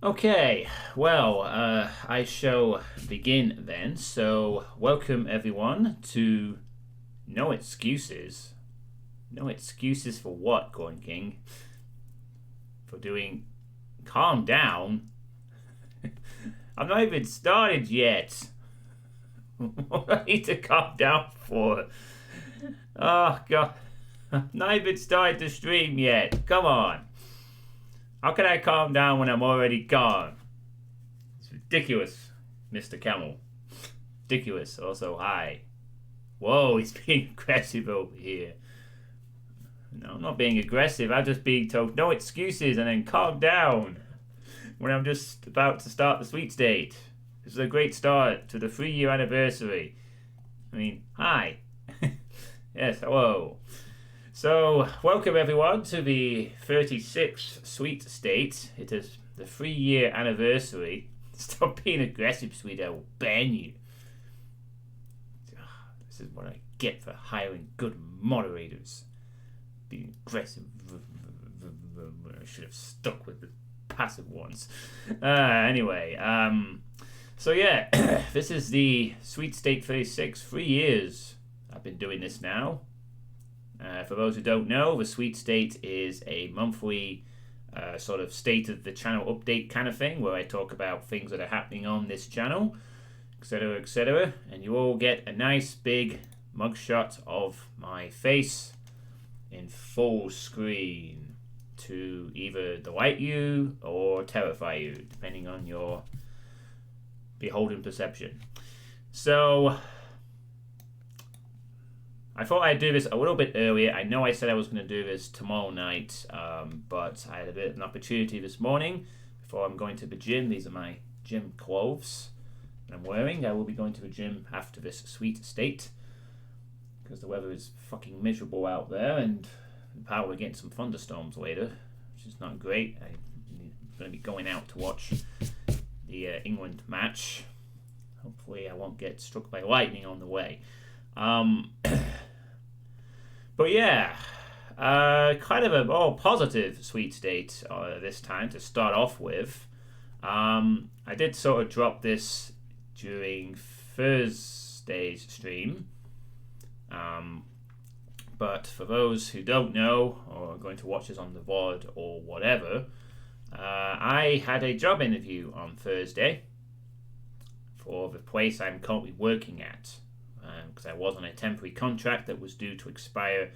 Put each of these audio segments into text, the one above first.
Okay, well, I shall begin then. So, welcome everyone to No Excuses. No excuses for what, Corn King? For doing. Calm down. I'm not even started yet. What do I need to calm down for? Oh, God. I'm not even started to stream yet. Come on. How can I calm down when I'm already calm? It's ridiculous, Mr. Camel. Ridiculous. Also, hi. Whoa, he's being aggressive over here. No, I'm not being aggressive. I'm just being told no excuses and then calm down when I'm just about to start the sweet state. This is a great start to the 3-year anniversary. I mean, hi. Yes, hello. So, welcome everyone to the 36th sweet state. It is the 3-year anniversary. Stop being aggressive, sweet. I will ban you. This is what I get for hiring good moderators. Being aggressive. I should have stuck with the passive ones. Anyway, so yeah, this is the Sweet State 36, 3 years I've been doing this now. For those who don't know, the Sweet State is a monthly sort of state of the channel update kind of thing where I talk about things that are happening on this channel, etc., etc. And you all get a nice big mugshot of my face in full screen to either delight you or terrify you, depending on your beholden perception. So I thought I'd do this a little bit earlier. I know I said I was going to do this tomorrow night, but I had a bit of an opportunity this morning before I'm going to the gym. These are my gym clothes that I'm wearing. I will be going to the gym after this sweet state because the weather is fucking miserable out there, and apparently we're getting some thunderstorms later, which is not great. I'm going to be going out to watch the England match. Hopefully I won't get struck by lightning on the way. But yeah, kind of a more positive sweet state this time to start off with. I did sort of drop this during Thursday's stream. But for those who don't know or are going to watch this on the VOD or whatever, I had a job interview on Thursday for the place I'm currently working at. Because I was on a temporary contract that was due to expire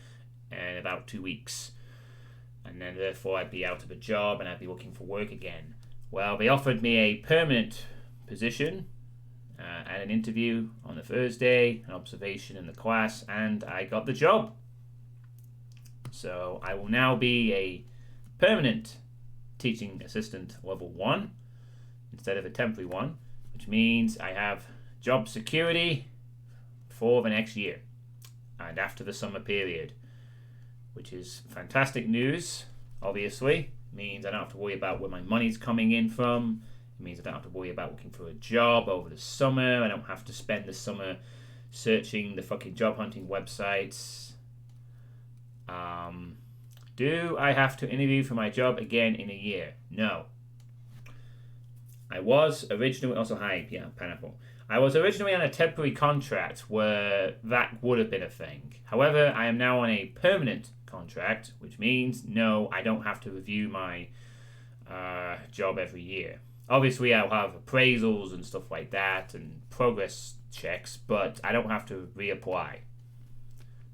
in about 2 weeks. And then therefore I'd be out of a job and I'd be looking for work again. Well, they offered me a permanent position at an interview on the Thursday, an observation in the class, and I got the job. So I will now be a permanent teaching assistant level 1 instead of a temporary one, which means I have job security for the next year and after the summer period, which is fantastic news. Obviously means I don't have to worry about where my money's coming in from. It means I don't have to worry about looking for a job over the summer. I don't have to spend the summer searching the fucking job hunting websites. Do I have to interview for my job again in a year? No. I was originally also pineapple. I was originally on a temporary contract where that would have been a thing. However, I am now on a permanent contract, which means no, I don't have to review my job every year. Obviously, I'll have appraisals and stuff like that and progress checks, but I don't have to reapply.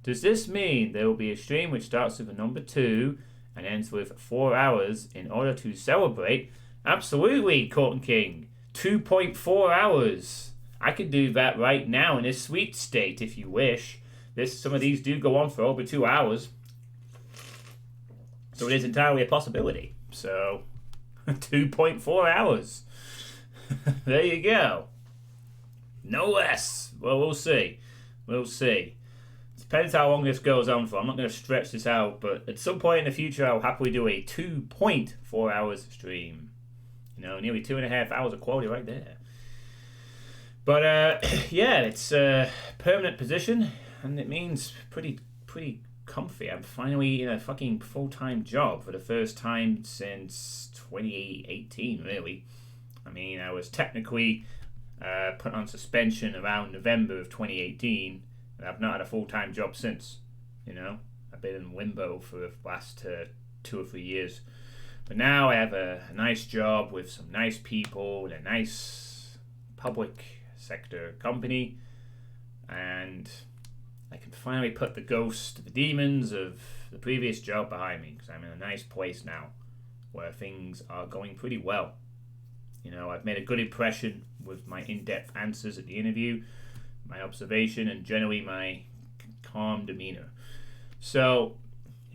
Does this mean there will be a stream which starts with a number 2 and ends with 4 hours in order to celebrate? Absolutely, Corton King. 2.4 hours. I could do that right now in this sweet state if you wish. Some of these do go on for over 2 hours. So it is entirely a possibility. So 2.4 hours. There you go. No less. Well, we'll see. We'll see. Depends how long this goes on for. I'm not going to stretch this out, but at some point in the future, I'll happily do a 2.4 hours stream. Nearly 2.5 hours of quality right there. But yeah, it's a permanent position, and it means pretty comfy. I'm finally in a fucking full-time job for the first time since 2018, really. I mean, I was technically put on suspension around November of 2018, and I've not had a full-time job since. I've been in limbo for the last 2 or 3 years. But now I have a nice job with some nice people and a nice public sector company, and I can finally put the ghosts, the demons of the previous job behind me, because I'm in a nice place now where things are going pretty well. I've made a good impression with my in-depth answers at the interview, my observation, and generally my calm demeanor. So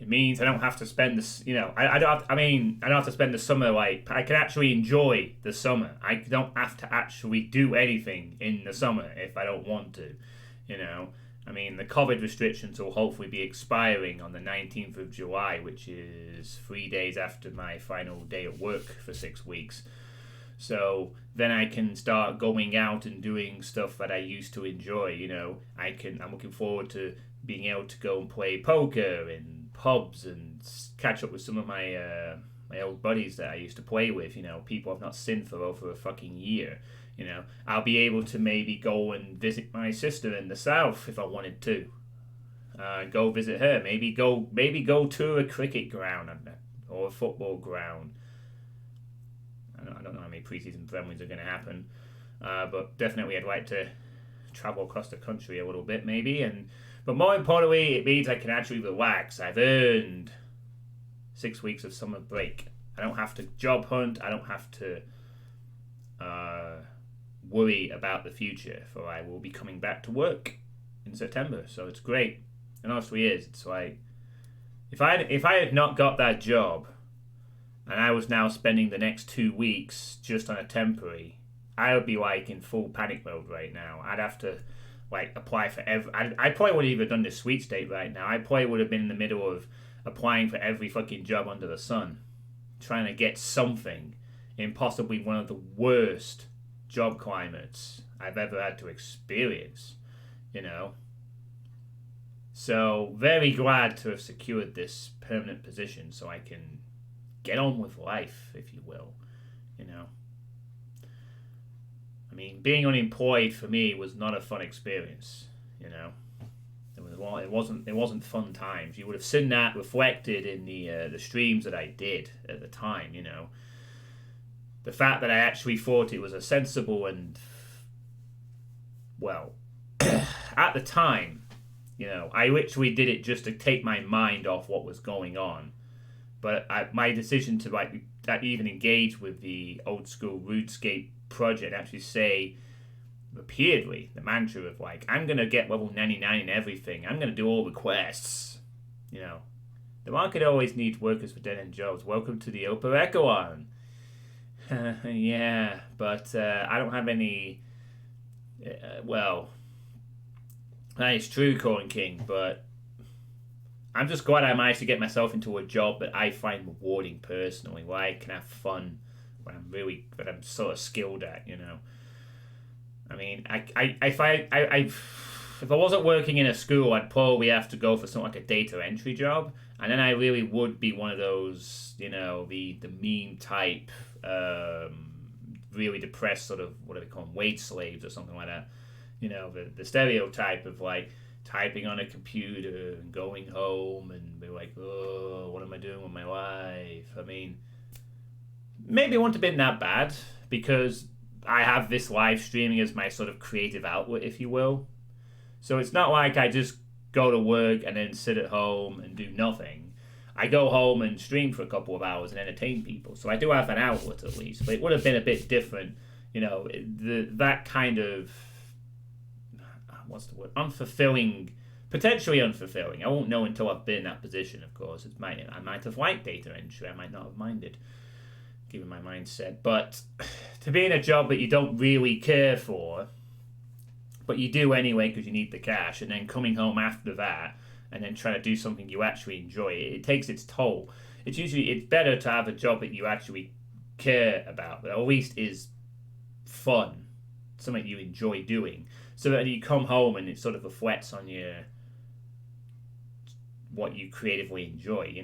it means I don't have to spend this. I don't have to spend the summer I can actually enjoy the summer. I don't have to actually do anything in the summer if I don't want to. The COVID restrictions will hopefully be expiring on the 19th of July, which is 3 days after my final day at work for 6 weeks. So then I can start going out and doing stuff that I used to enjoy. I'm looking forward to being able to go and play poker in pubs and catch up with some of my old buddies that I used to play with. People I've not seen for over a fucking year. I'll be able to maybe go and visit my sister in the south if I wanted to. Go visit her. Maybe go to a cricket ground or a football ground. I don't know how many preseason friendlies are going to happen, but definitely I'd like to travel across the country a little bit, maybe. But more importantly, it means I can actually relax. I've earned 6 weeks of summer break. I don't have to job hunt. I don't have to worry about the future, for I will be coming back to work in September. So it's great. It honestly is. It's like if I had not got that job, and I was now spending the next 2 weeks just on a temporary, I would be in full panic mode right now. I'd have to apply for every. I probably would have even done the sweet state right now. I probably would have been in the middle of applying for every fucking job under the sun, trying to get something in possibly one of the worst job climates I've ever had to experience. So very glad to have secured this permanent position, so I can get on with life, if you will. Being unemployed for me was not a fun experience. It wasn't fun times. You would have seen that reflected in the streams that I did at the time. The fact that I actually thought it was a sensible and at the time, I literally did it just to take my mind off what was going on. But my decision to even engage with the old school RuneScape project, actually say repeatedly the mantra of I'm gonna get level 99 in everything. I'm gonna do all the quests. The market always needs workers for dead end jobs. Welcome to the Upper Echelon. Yeah, but I don't have any. That is true, Corn King, but I'm just glad I managed to get myself into a job that I find rewarding personally, where I can have fun, that I'm sort of skilled at. If I wasn't working in a school, I'd probably have to go for something like a data entry job, and then I really would be one of those, the meme type, really depressed sort of, what do they call them, wage slaves or something like that. The stereotype of typing on a computer and going home and be oh, what am I doing with my life? Maybe it wouldn't have been that bad, because I have this live streaming as my sort of creative outlet, if you will. So it's not like I just go to work and then sit at home and do nothing. I go home and stream for a couple of hours and entertain people. So I do have an outlet at least. But it would have been a bit different, that kind of, what's the word? Potentially unfulfilling. I won't know until I've been in that position, of course. I might have liked data entry. I might not have minded, given my mindset. But to be in a job that you don't really care for, but you do anyway because you need the cash, and then coming home after that and then trying to do something you actually enjoy, it takes its toll. It's better to have a job that you actually care about, that at least is fun, something you enjoy doing, so that you come home and it sort of reflects on your what you creatively enjoy.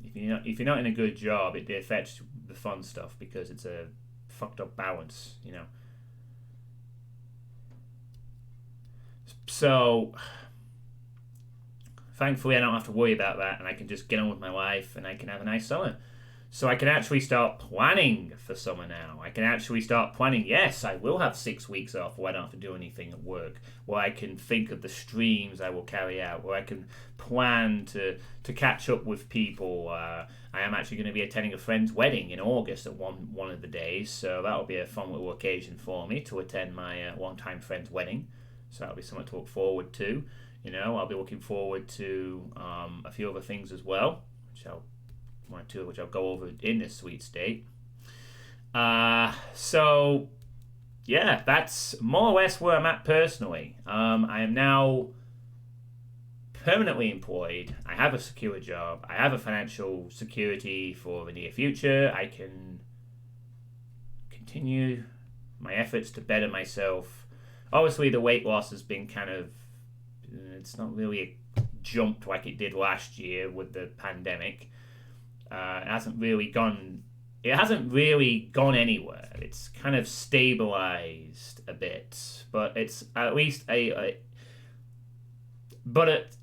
If you're not in a good job, it affects the fun stuff because it's a fucked up balance. So thankfully, I don't have to worry about that, and I can just get on with my life, and I can have a nice summer. So I can actually start planning for summer now. I can actually start planning. Yes, I will have 6 weeks off where I don't have to do anything at work. Where I can think of the streams I will carry out. Where I can plan to catch up with people. I am actually going to be attending a friend's wedding in August at one of the days. So that'll be a fun little occasion for me to attend my longtime friend's wedding. So that'll be something to look forward to. I'll be looking forward to a few other things as well, one or two of which I'll go over in this sweet state. So yeah, that's more or less where I'm at personally. I am now permanently employed. I have a secure job. I have a financial security for the near future. I can continue my efforts to better myself. Obviously, the weight loss has been it's not really jumped like it did last year with the pandemic. It hasn't really gone anywhere. It's kind of stabilized a bit, but it's at least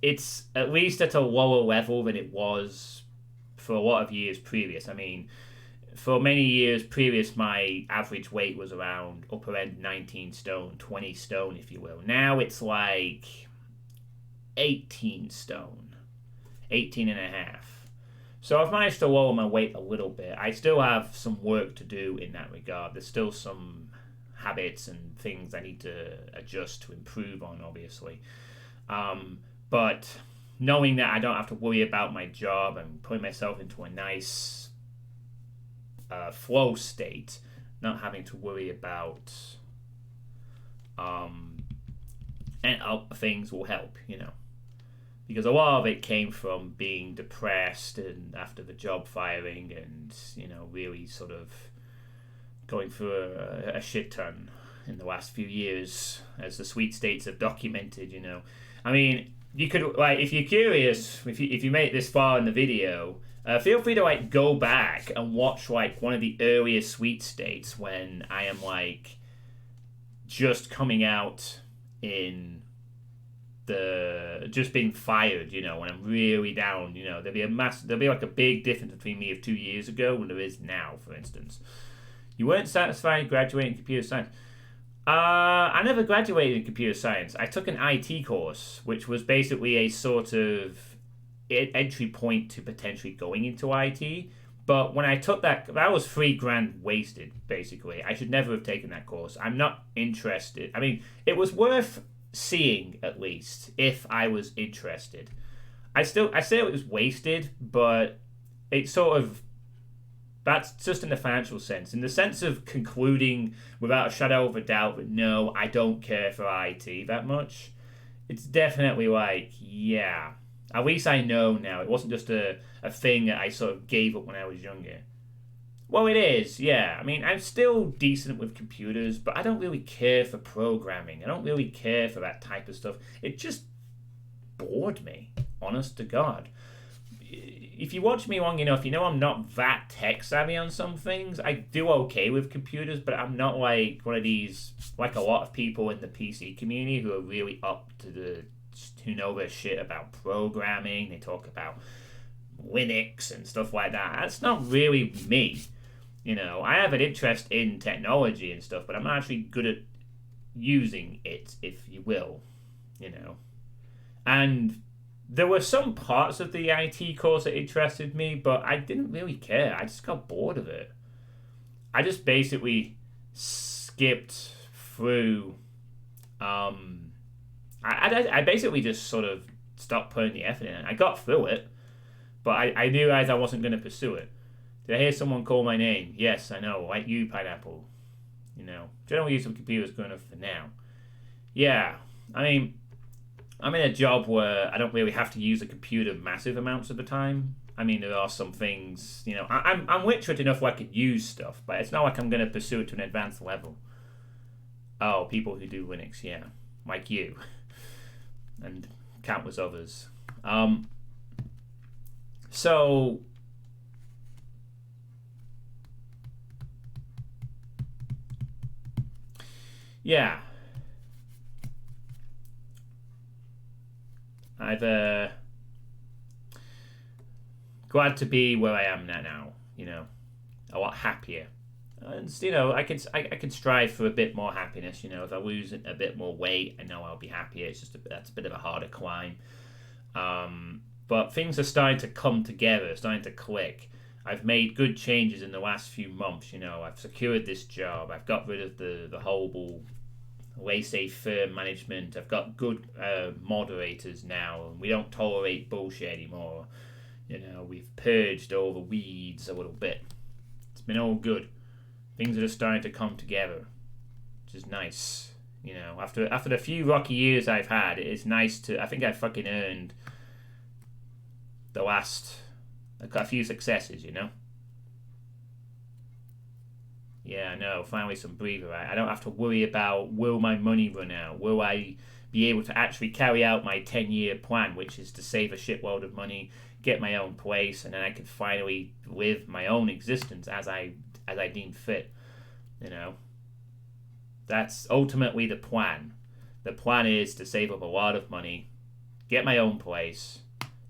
it's at least at a lower level than it was for a lot of years previous. I mean, for many years previous, my average weight was around upper end 19 stone, 20 stone, if you will. Now it's like 18 stone, 18 and a half. So I've managed to lower my weight a little bit. I still have some work to do in that regard. There's still some habits and things I need to adjust to improve on, obviously. But knowing that I don't have to worry about my job and putting myself into a nice flow state, not having to worry about and things will help, because a lot of it came from being depressed and after the job firing and really sort of going through a shit ton in the last few years, as the sweet states have documented. I mean, you could, if you're curious, if you made it this far in the video, feel free to go back and watch one of the earliest sweet states when I am just coming out in just being fired, when I'm really down. There'll be a big difference between me of 2 years ago and there is now. For instance, you weren't satisfied graduating in computer science. I never graduated in computer science. I took an IT course, which was basically a sort of entry point to potentially going into IT. But when I took that was $3,000 wasted, basically. I should never have taken that course. I'm not interested. I mean, it was worth seeing, at least, if I was interested. I say it was wasted, but it sort of, that's just in the financial sense. In the sense of concluding without a shadow of a doubt that no, I don't care for IT that much, it's definitely yeah. At least I know now. It wasn't just a thing that I sort of gave up when I was younger. Well, it is, yeah. I mean, I'm still decent with computers, but I don't really care for programming. I don't really care for that type of stuff. It just bored me, honest to God. If you watch me long enough, I'm not that tech savvy on some things. I do okay with computers, but I'm not like one of these, like a lot of people in the PC community who are really who know their shit about programming. They talk about Linux and stuff like that. That's not really me. I have an interest in technology and stuff, but I'm not actually good at using it, if you will. And there were some parts of the IT course that interested me, but I didn't really care. I just got bored of it. I just basically skipped through. I basically just sort of stopped putting the effort in it. I got through it, but I realized I wasn't going to pursue it. Did I hear someone call my name? Yes, I know. Like you, Pineapple. General use of computers good enough for now. Yeah, I mean, I'm in a job where I don't really have to use a computer massive amounts of the time. I mean, there are some things, I'm literate enough where I could use stuff, but it's not like I'm going to pursue it to an advanced level. Oh, people who do Linux, yeah. Like you. And countless others. So yeah, I've glad to be where I am now. A lot happier. And I can strive for a bit more happiness. If I lose a bit more weight, I know I'll be happier. It's just that's a bit of a harder climb. But things are starting to come together, starting to click. I've made good changes in the last few months. I've secured this job. I've got rid of the horrible laissez-faire management. I've got good moderators now, and we don't tolerate bullshit anymore. We've purged all the weeds a little bit. It's been all good. Things are just starting to come together, which is nice. After the few rocky years I've had, it's nice to. I think I fucking earned the last a few successes. Yeah, I know. Finally, some breather. I don't have to worry about will my money run out? Will I be able to actually carry out my 10-year plan, which is to save a shitload of money, get my own place, and then I can finally live my own existence as I deem fit. That's ultimately the plan. The plan is to save up a lot of money, get my own place,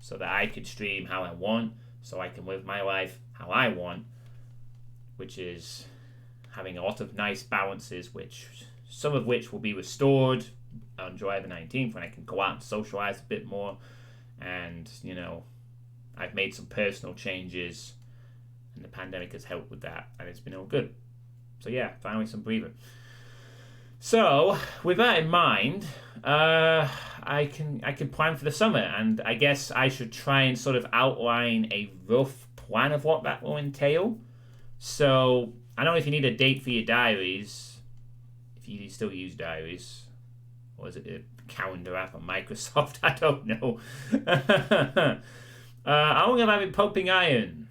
so that I can stream how I want, so I can live my life how I want, which is having a lot of nice balances, some of which will be restored on July the 19th when I can go out and socialize a bit more. And, I've made some personal changes, and the pandemic has helped with that, and it's been all good. So yeah, finally some breathing. So with that in mind, I can plan for the summer, and I guess I should try and sort of outline a rough plan of what that will entail. So I don't know if you need a date for your diaries, if you still use diaries, or is it a calendar app on Microsoft? I don't know. I'm going to be pumping iron.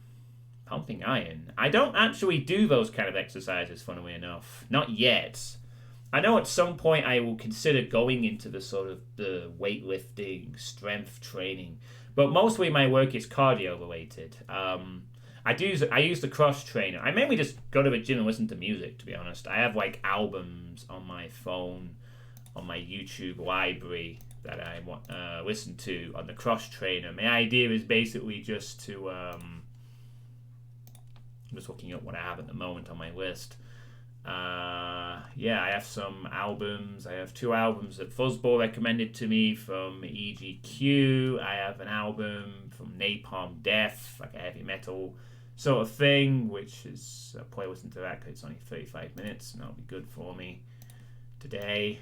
Pumping iron? I don't actually do those kind of exercises, funnily enough. Not yet. I know at some point I will consider going into the sort of the weightlifting, strength training, but mostly my work is cardio related. I use the cross trainer. I mainly just go to the gym and listen to music, to be honest. I have like albums on my phone, on my YouTube library that I listen to on the cross trainer. My idea is basically just to I'm just looking at what I have at the moment on my list. I have some albums. I have 2 albums that Fuzzball recommended to me from EGQ. I have an album from Napalm Death, like a heavy metal sort of thing, which is I'll probably listen to that because it's only 35 minutes and that'll be good for me today.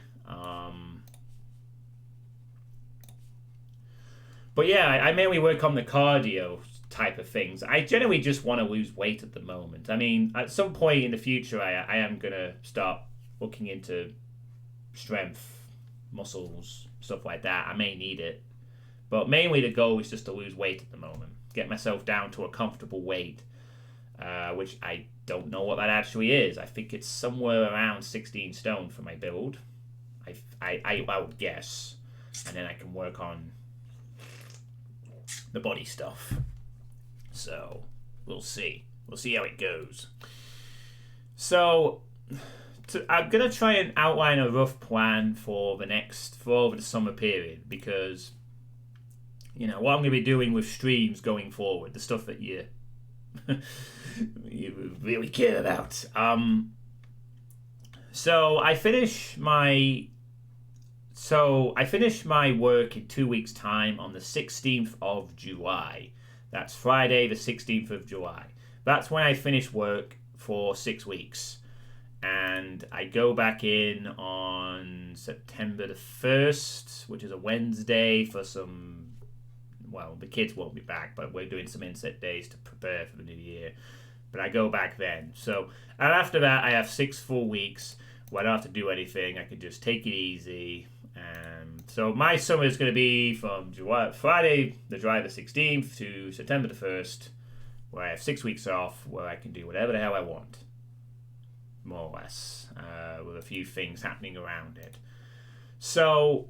But yeah, I mainly work on the cardio type of things. I generally just want to lose weight at the moment. I mean, at some point in the future, I am going to start looking into strength, muscles, stuff like that. I may need it. But mainly the goal is just to lose weight at the moment. Get myself down to a comfortable weight, which I don't know what that actually is. I think it's somewhere around 16 stone for my build. I would guess. And then I can work on the body stuff. So, we'll see. We'll see how it goes. So, I'm going to try and outline a rough plan for over the summer period, because, what I'm going to be doing with streams going forward, the stuff that you really care about. So I finish my work in 2 weeks' time on the 16th of July. That's Friday, the 16th of July. That's when I finish work for 6 weeks. And I go back in on September the 1st, which is a Wednesday, for some... Well, the kids won't be back, but we're doing some inset days to prepare for the new year. But I go back then. So, and after that, I have 6 full weeks where I don't have to do anything. I can just take it easy. So my summer is going to be from Friday, July the 16th, to September the 1st, where I have 6 weeks off, where I can do whatever the hell I want, more or less, with a few things happening around it. So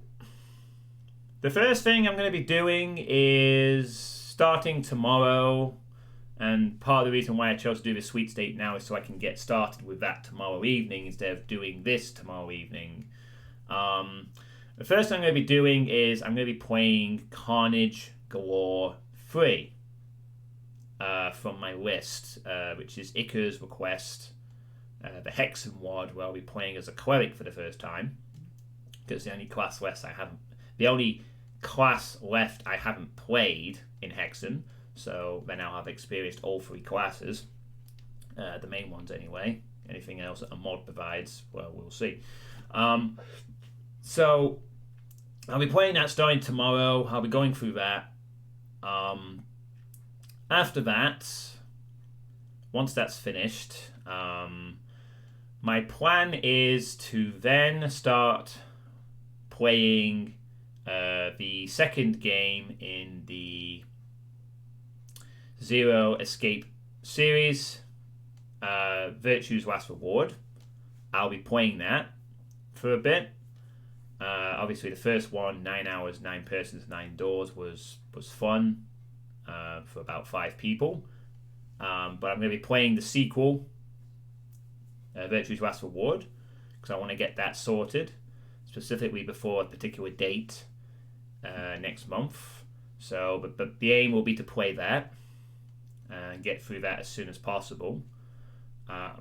the first thing I'm going to be doing is starting tomorrow, and part of the reason why I chose to do the sweet state now is so I can get started with that tomorrow evening instead of doing this tomorrow evening. The first thing I'm going to be doing is I'm going to be playing Carnage Galore 3 from my list, which is Icar's Request, the Hexen WOD, where I'll be playing as a cleric for the first time, because the only class left I haven't played in Hexen, so then I'll have experienced all three classes, the main ones anyway. Anything else that a mod provides, well, we'll see. So I'll be playing that starting tomorrow. I'll be going through that. After that, once that's finished, my plan is to then start playing the second game in the Zero Escape series, Virtue's Last Reward. I'll be playing that for a bit. Obviously, the first one, 9 hours, 9 persons, 9 doors, was fun for about 5 people. But I'm going to be playing the sequel, Virtue's Last Reward, because I want to get that sorted, specifically before a particular date next month. So, but the aim will be to play that and get through that as soon as possible. I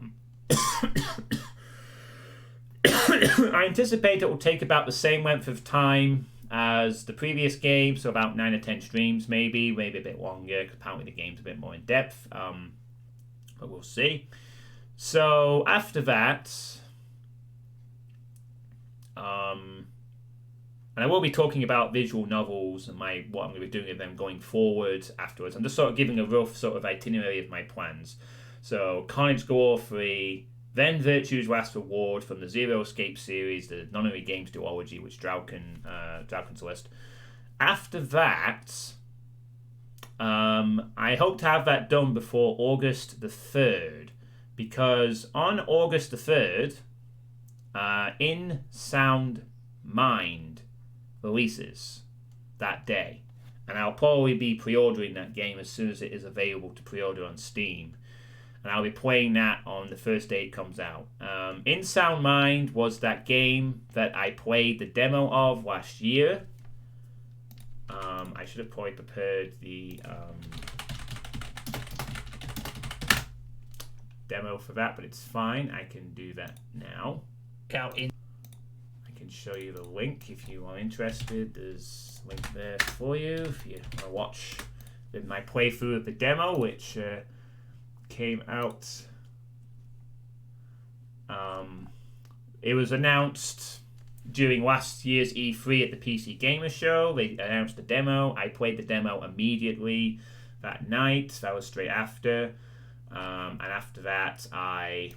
anticipate it will take about the same length of time as the previous game, so about 9 or 10 streams, maybe a bit longer, because apparently the game's a bit more in depth, but we'll see. So after that, and I will be talking about visual novels and what I'm going to be doing with them going forward afterwards. I'm just sort of giving a rough sort of itinerary of my plans. So Carnage Galore 3, then Virtue's Last Reward from the Zero Escape series, the Nonary Games duology, which Drauken's list. After that, I hope to have that done before August the 3rd, because on August the 3rd, In Sound Mind releases that day, and I'll probably be pre-ordering that game as soon as it is available to pre-order on Steam. And I'll be playing that on the first day it comes out. In Sound Mind was that game that I played the demo of last year. I should have probably prepared the demo for that, but it's fine. I can do that now. I can show you the link if you are interested. There's a link there for you if you want to watch my playthrough of the demo, which came out. It was announced during last year's E3 at the PC Gamer Show. They announced the demo. I played the demo immediately that night. That was straight after. And after that, I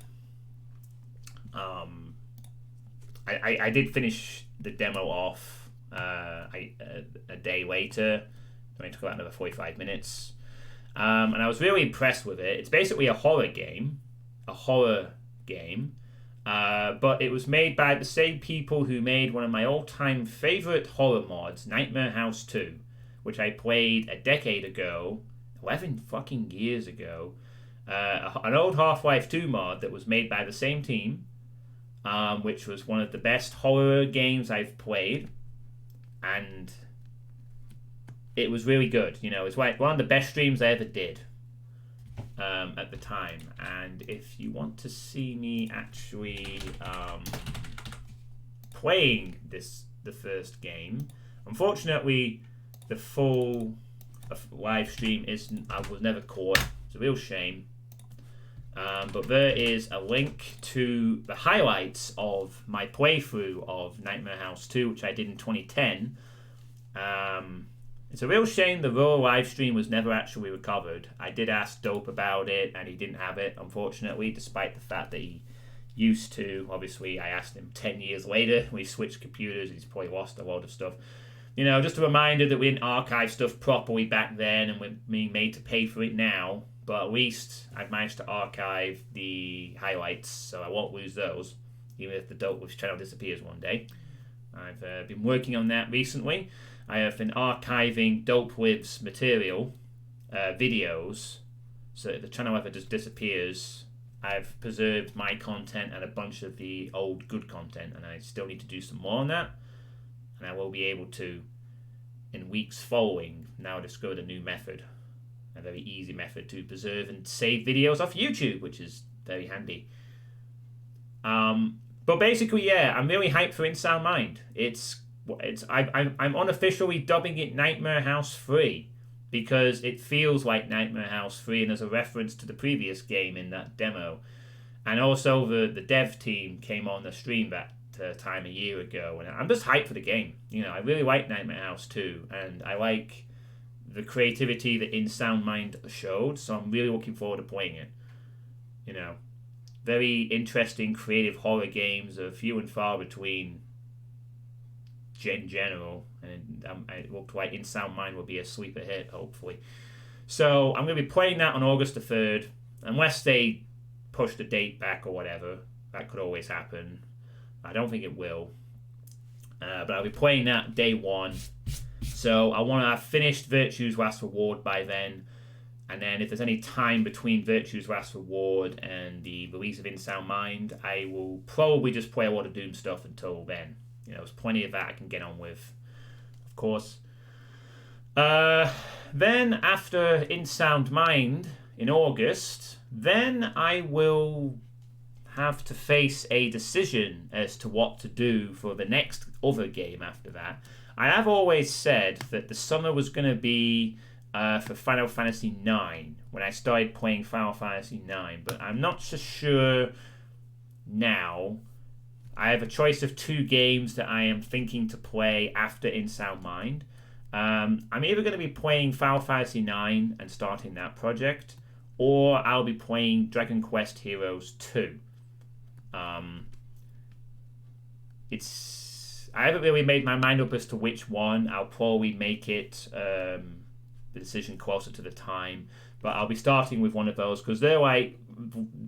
did finish the demo off a day later. It took about another 45 minutes. And I was really impressed with it. It's basically a horror game. But it was made by the same people who made one of my all-time favorite horror mods, Nightmare House 2, which I played a decade ago, 11 fucking years ago. An old Half-Life 2 mod that was made by the same team, which was one of the best horror games I've played. And it was really good. You know, it's like one of the best streams I ever did at the time. And if you want to see me actually playing the first game, unfortunately, the full live stream was never caught. It's a real shame. But there is a link to the highlights of my playthrough of Nightmare House 2, which I did in 2010. It's a real shame the raw live stream was never actually recovered. I did ask Dope about it, and he didn't have it, unfortunately, despite the fact that he used to. Obviously, I asked him 10 years later. We switched computers. He's probably lost a lot of stuff. You know, just a reminder that we didn't archive stuff properly back then, and we're being made to pay for it now. But at least I've managed to archive the highlights, so I won't lose those, even if the Dope Whiz channel disappears one day. I've been working on that recently. I have been archiving Dope Whiz's material videos, so if the channel ever just disappears, I've preserved my content and a bunch of the old good content, and I still need to do some more on that. And I will be able to, in weeks following, now discover a new method, a very easy method to preserve and save videos off YouTube, which is very handy. But basically, yeah, I'm really hyped for In Sound Mind. I'm unofficially dubbing it Nightmare House 3 because it feels like Nightmare House 3, and there's a reference to the previous game in that demo. And also the dev team came on the stream that time a year ago, and I'm just hyped for the game. You know, I really like Nightmare House 2, and I like the creativity that In Sound Mind showed, so I'm really looking forward to playing it. You know, very interesting, creative horror games are few and far between in general, and it looked like In Sound Mind will be a sleeper hit, hopefully. So I'm going to be playing that on August the 3rd, unless they push the date back or whatever. That could always happen. I don't think it will. But I'll be playing that day one. So I want to have finished Virtue's Last Reward by then. And then if there's any time between Virtue's Last Reward and the release of In Sound Mind, I will probably just play a lot of Doom stuff until then. You know, there's plenty of that I can get on with, of course. Then after In Sound Mind in August, then I will have to face a decision as to what to do for the next other game after that. I have always said that the summer was going to be for Final Fantasy IX when I started playing Final Fantasy IX, but I'm not so sure now. I have a choice of 2 games that I am thinking to play after In Sound Mind. I'm either going to be playing Final Fantasy IX and starting that project, or I'll be playing Dragon Quest Heroes 2. I haven't really made my mind up as to which one. I'll probably make it the decision closer to the time, but I'll be starting with one of those because they're like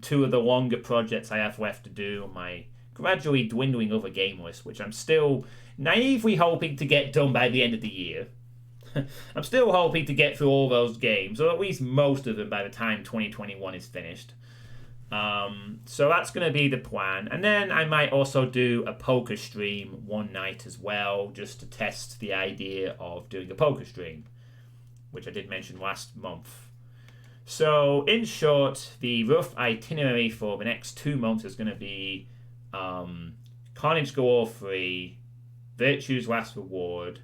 2 of the longer projects I have left to do on my gradually dwindling other game list, which I'm still naively hoping to get done by the end of the year. I'm still hoping to get through all those games, or at least most of them by the time 2021 is finished. So that's going to be the plan. And then I might also do a poker stream one night as well, just to test the idea of doing a poker stream, which I did mention last month. So in short, the rough itinerary for the next 2 months is going to be Carnage Galore 3, Virtue's Last Reward,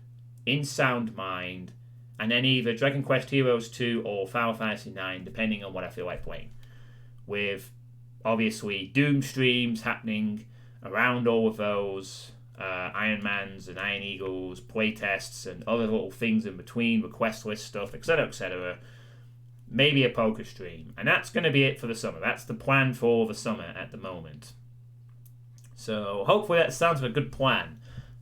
In Sound Mind, and then either Dragon Quest Heroes 2 or Final Fantasy 9, depending on what I feel like playing. With obviously Doom streams happening around all of those, Iron Mans and Iron Eagles, playtests, and other little things in between, request list stuff, etc., etc. Maybe a poker stream. And that's going to be it for the summer. That's the plan for the summer at the moment. So hopefully that sounds like a good plan.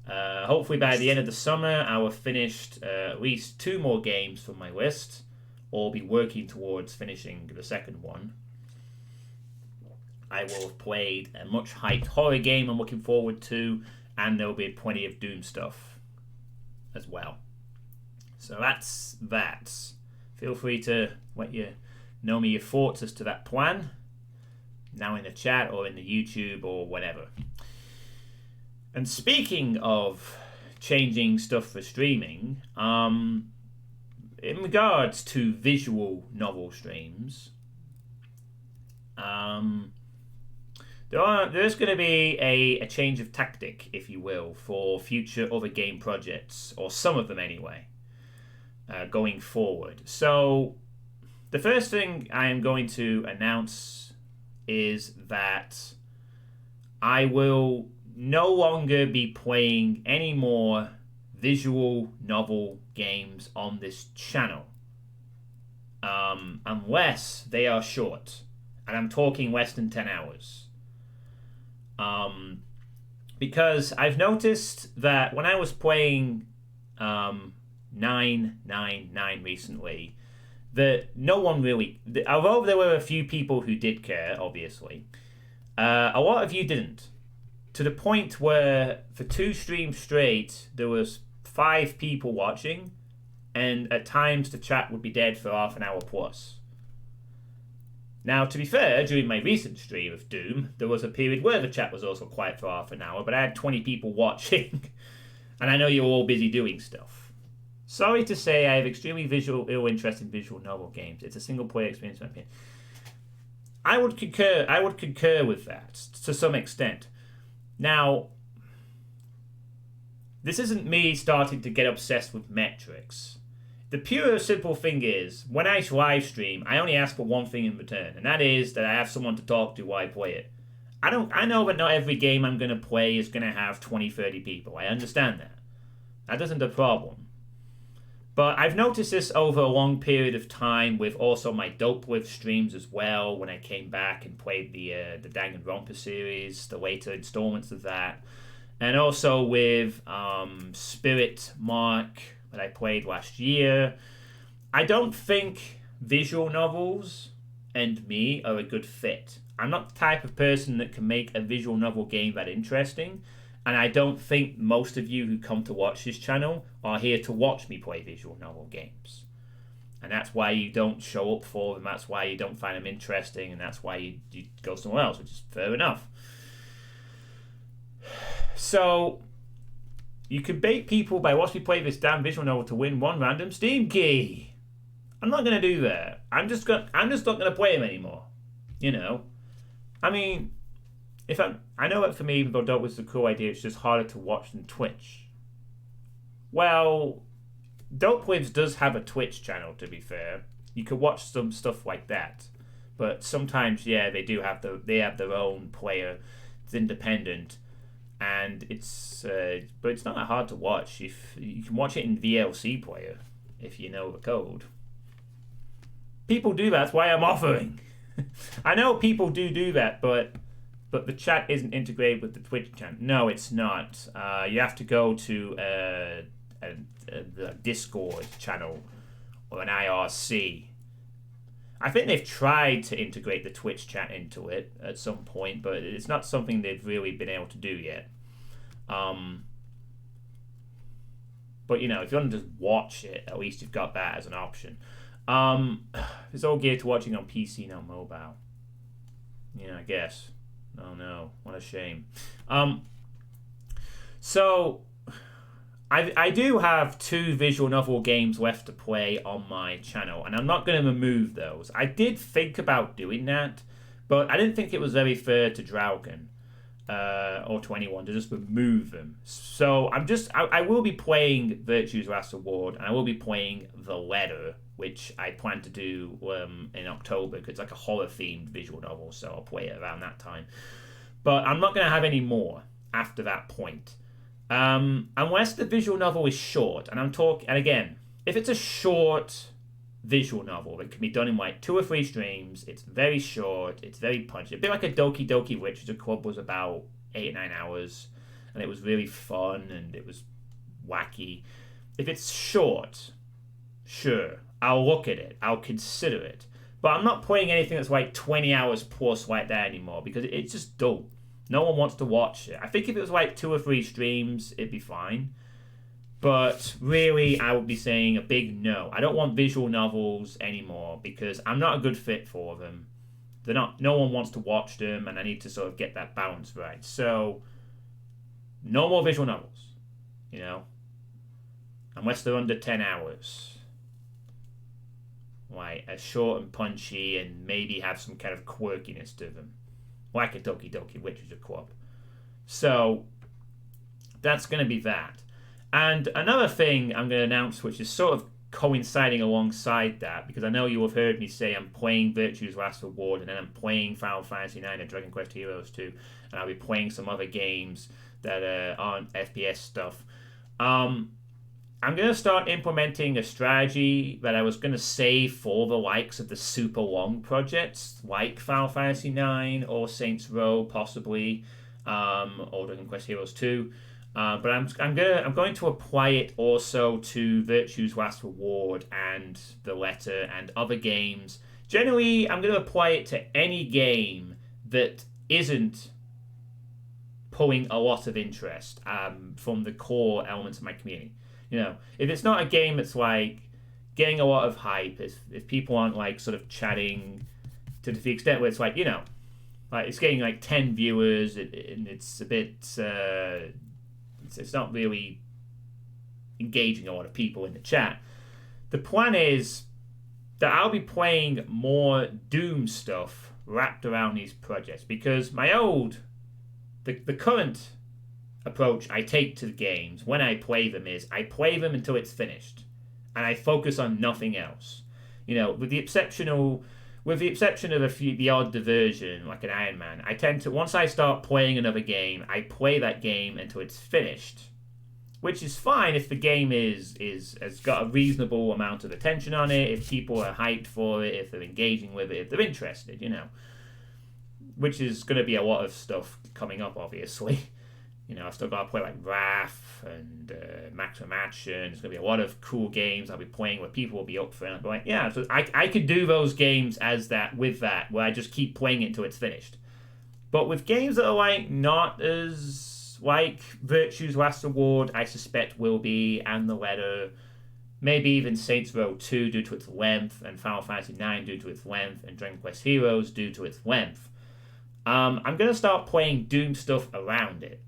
Hopefully by the end of the summer I will have finished at least 2 more games from my list, or be working towards finishing the second one. I will have played a much hyped horror game I'm looking forward to, and there will be plenty of Doom stuff as well. So that's that. Feel free to let you know me your thoughts as to that plan, now in the chat or in the YouTube or whatever. And speaking of changing stuff for streaming, in regards to visual novel streams, there's going to be a change of tactic, if you will, for future other game projects, or some of them anyway, going forward. So the first thing I am going to announce is that I will no longer be playing any more visual novel games on this channel, unless they are short, and I'm talking less than 10 hours. Because I've noticed that when I was playing 999 recently, that no one really, although there were a few people who did care, obviously, a lot of you didn't. To the point where for 2 streams straight, there was 5 people watching, and at times the chat would be dead for half an hour plus. Now, to be fair, during my recent stream of Doom, there was a period where the chat was also quiet for half an hour, but I had 20 people watching, and I know you're all busy doing stuff. Sorry to say, I have extremely ill interest in visual novel games. It's a single-player experience, in my opinion. I would concur with that to some extent. Now, this isn't me starting to get obsessed with metrics. The pure simple thing is, when I live stream, I only ask for one thing in return, and that is that I have someone to talk to while I play it. I know that not every game I'm going to play is going to have 20, 30 people. I understand that. That isn't a problem. But I've noticed this over a long period of time with also my Dope With streams as well, when I came back and played the Danganronpa series, the later installments of that. And also with Spirit Mark that I played last year. I don't think visual novels and me are a good fit. I'm not the type of person that can make a visual novel game that interesting, and I don't think most of you who come to watch this channel are here to watch me play visual novel games. And that's why you don't show up for them, that's why you don't find them interesting, and that's why you go somewhere else, which is fair enough. So, you could bait people by watching me play this damn visual novel to win one random Steam key. I'm not going to do that. I'm just not going to play them anymore. You know? I mean, I know that for me, even though Dope was a cool idea, it's just harder to watch than Twitch. Well, Dope Lives does have a Twitch channel, to be fair. You could watch some stuff like that. But sometimes, yeah, they have their own player. It's independent. And but it's not that hard to watch. If you can watch it in VLC player, if you know the code. People do that. That's why I'm offering. I know people do that, but the chat isn't integrated with the Twitch channel. No, it's not. You have to go to the Discord channel or an IRC. I think they've tried to integrate the Twitch chat into it at some point, but it's not something they've really been able to do yet. But you know, if you want to just watch it, at least you've got that as an option. It's all geared to watching on PC, not mobile. Yeah, I guess. Oh no, what a shame. So I do have 2 visual novel games left to play on my channel, and I'm not going to remove those. I did think about doing that, but I didn't think it was very fair to Draugen or to anyone to just remove them. So I will be playing Virtue's Last Reward, and I will be playing The Letter, which I plan to do in October, because it's like a horror-themed visual novel, so I'll play it around that time. But I'm not going to have any more after that point. Unless the visual novel is short, and again, if it's a short visual novel that can be done in like 2 or 3 streams, it's very short, it's very punchy, a bit like a Doki Doki Literature Club was about 8 or 9 hours, and it was really fun and it was wacky. If it's short, sure, I'll look at it, I'll consider it, but I'm not playing anything that's like 20 hours plus like that anymore, because it's just dull. No one wants to watch it. I think if it was like 2 or 3 streams, it'd be fine. But really, I would be saying a big no. I don't want visual novels anymore because I'm not a good fit for them. No one wants to watch them, and I need to sort of get that balance right. So, no more visual novels, you know, unless they're under 10 hours. Like, a short and punchy and maybe have some kind of quirkiness to them. Like a Doki Doki Literature Club. So, that's going to be that. And another thing I'm going to announce, which is sort of coinciding alongside that, because I know you have heard me say I'm playing Virtue's Last Reward, and then I'm playing Final Fantasy IX and Dragon Quest Heroes 2, and I'll be playing some other games that aren't FPS stuff. I'm going to start implementing a strategy that I was going to save for the likes of the super long projects, like Final Fantasy IX or Saints Row, possibly, or Dragon Quest Heroes 2. But I'm going to apply it also to Virtue's Last Reward and The Letter and other games. Generally, I'm going to apply it to any game that isn't pulling a lot of interest from the core elements of my community. You know, if it's not a game that's like getting a lot of hype, if people aren't like sort of chatting to the extent where it's like, like it's getting like 10 viewers, and it's a bit, it's not really engaging a lot of people in the chat. The plan is that I'll be playing more Doom stuff wrapped around these projects, because the current approach I take to the games when I play them is I play them until it's finished, and I focus on nothing else. With the exception of the odd diversion like an Iron Man, I tend to, once I start playing another game, I play that game until it's finished, which is fine if the game has got a reasonable amount of attention on it, if people are hyped for it, if they're engaging with it, if they're interested, which is going to be a lot of stuff coming up, obviously. I've still got to play like Wrath and Maximum Action. There's going to be a lot of cool games I'll be playing where people will be up for it. And I'll be like, yeah, so I could do those games where I just keep playing it until it's finished. But with games that are like not as like Virtue's Last Reward, I suspect will be, and The Letter, maybe even Saints Row 2 due to its length, and Final Fantasy 9 due to its length, and Dragon Quest Heroes due to its length. I'm going to start playing Doom stuff around it.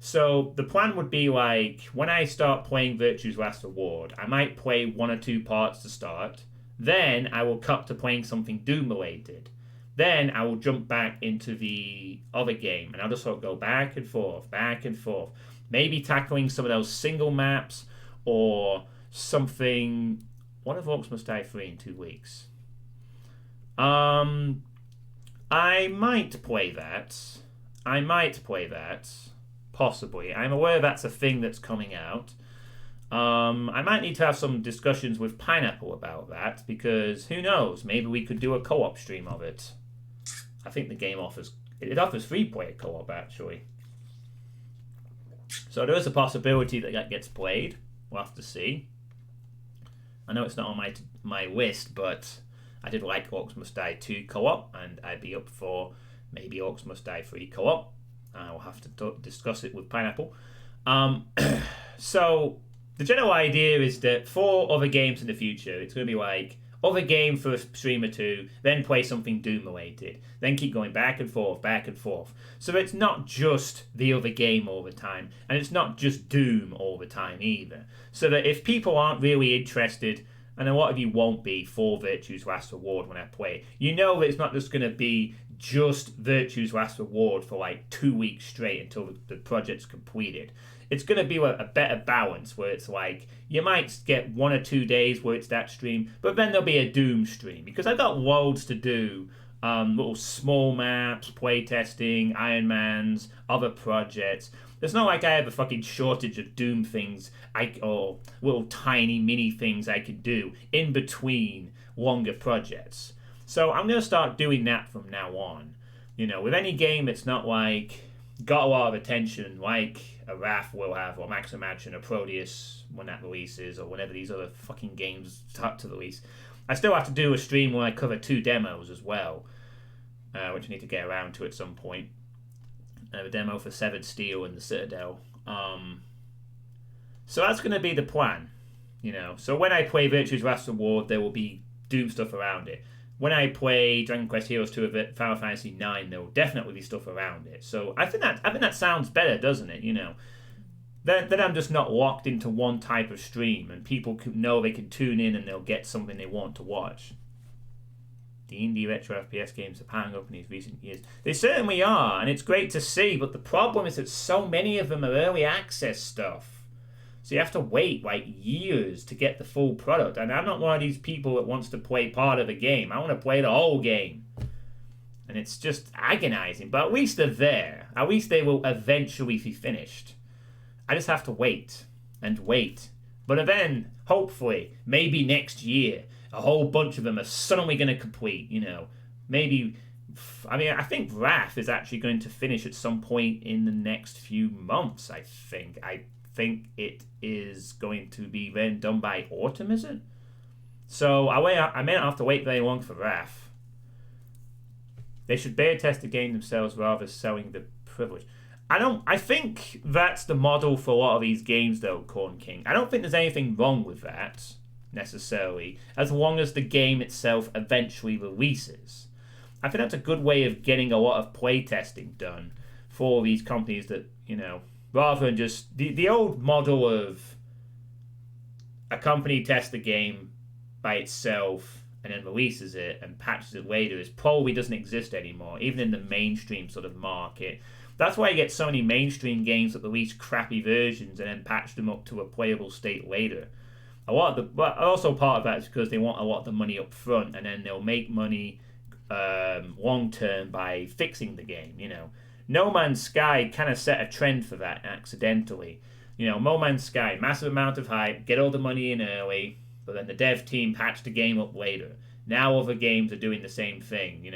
So the plan would be like, when I start playing Virtue's Last Reward, I might play 1 or 2 parts to start. Then I will cut to playing something Doom related. Then I will jump back into the other game, and I'll just sort of go back and forth. Maybe tackling some of those single maps, or something. What if Orcs Must Die 3 in 2 weeks? I might play that. Possibly. I'm aware that's a thing that's coming out. I might need to have some discussions with Pineapple about that, because who knows, maybe we could do a co-op stream of it. I think the game offers free-player co-op, actually. So there is a possibility that gets played. We'll have to see. I know it's not on my list, but I did like Orcs Must Die 2 co-op, and I'd be up for maybe Orcs Must Die 3 co-op. I will have to discuss it with Pineapple. So the general idea is that for other games in the future, it's going to be like other game for a stream or two, then play something Doom related, then keep going back and forth. So it's not just the other game all the time, and it's not just Doom all the time either. So that if people aren't really interested, and a lot of you won't be, for Virtue's Last Reward when I play, that it's not just going to be just Virtue's Last Reward for like 2 weeks straight until the project's completed. It's going to be a better balance where it's like, you might get 1 or 2 days where it's that stream, but then there'll be a Doom stream, because I've got loads to do. Little small maps, playtesting, Ironmans, other projects. It's not like I have a fucking shortage of Doom things, or little tiny mini things I could do in between longer projects. So I'm going to start doing that from now on. With any game that's not like got a lot of attention, like a Wrath will have, or Maximum Action, or Proteus when that releases, or whenever these other fucking games start to release, I still have to do a stream where I cover 2 demos as well, which I need to get around to at some point. I have a demo for Severed Steel and the Citadel. So that's going to be the plan. So when I play Virtue's Last Reward, there will be Doom stuff around it. When I play Dragon Quest Heroes 2 of Final Fantasy 9, there will definitely be stuff around it. So I think that sounds better, doesn't it? Then I'm just not locked into one type of stream, and people know they can tune in and they'll get something they want to watch. The indie retro FPS games are piling up in these recent years. They certainly are, and it's great to see, but the problem is that so many of them are early access stuff. So you have to wait like years to get the full product. And I'm not one of these people that wants to play part of a game. I want to play the whole game. And it's just agonizing. But at least they're there. At least they will eventually be finished. I just have to wait and wait. But then, hopefully, maybe next year, a whole bunch of them are suddenly going to complete. Maybe, I think Wrath is actually going to finish at some point in the next few months, I think. I think it is going to be then done by autumn, is it? So I may not have to wait very long for Wrath. They should beta test the game themselves rather than selling the privilege. I think that's the model for a lot of these games, though, Corn King. I don't think there's anything wrong with that. necessarily, as long as the game itself eventually releases. I think that's a good way of getting a lot of playtesting done for these companies that, rather than just the old model of a company tests the game by itself and then releases it and patches it later is probably doesn't exist anymore, even in the mainstream sort of market. That's why you get so many mainstream games that release crappy versions and then patch them up to a playable state later. But also part of that is because they want a lot of the money up front, and then they'll make money long term by fixing the game. No Man's Sky kind of set a trend for that accidentally. No Man's Sky, massive amount of hype, get all the money in early, but then the dev team patched the game up later. Now other games are doing the same thing.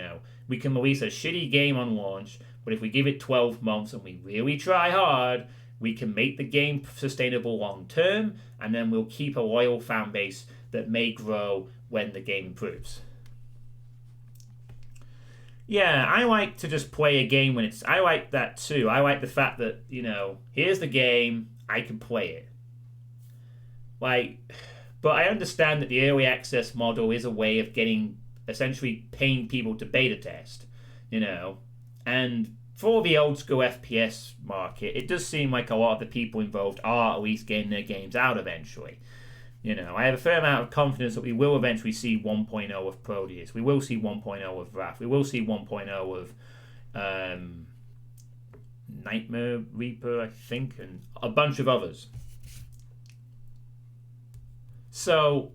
We can release a shitty game on launch, but if we give it 12 months and we really try hard, we can make the game sustainable long term, and then we'll keep a loyal fan base that may grow when the game improves. Yeah, I like to just play a game when I like that too. I like the fact that, here's the game, I can play it. But I understand that the early access model is a way of essentially paying people to beta test, and for the old school FPS market, it does seem like a lot of the people involved are at least getting their games out eventually. I have a fair amount of confidence that we will eventually see 1.0 of Proteus. We will see 1.0 of Wrath. We will see 1.0 of Nightmare Reaper, I think, and a bunch of others. So,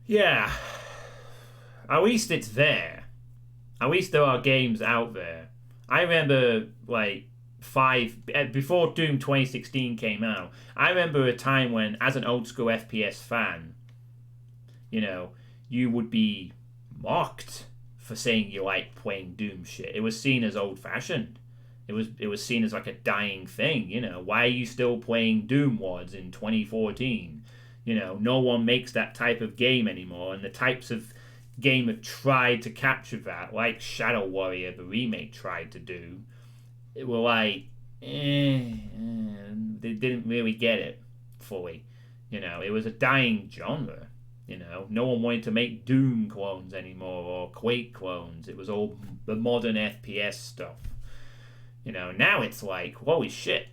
yeah, at least it's there. At least there are games out there. I remember, before Doom 2016 came out, I remember a time when, as an old school FPS fan, you would be mocked for saying you like playing Doom shit. It was seen as old fashioned. It was seen as like a dying thing. Why are you still playing Doom WODs in 2014? No one makes that type of game anymore, and the types of game have tried to capture that, like Shadow Warrior, the remake, tried to do. It were they didn't really get it fully. It was a dying genre. No one wanted to make Doom clones anymore or Quake clones. It was all the modern FPS stuff. Now it's like, holy shit,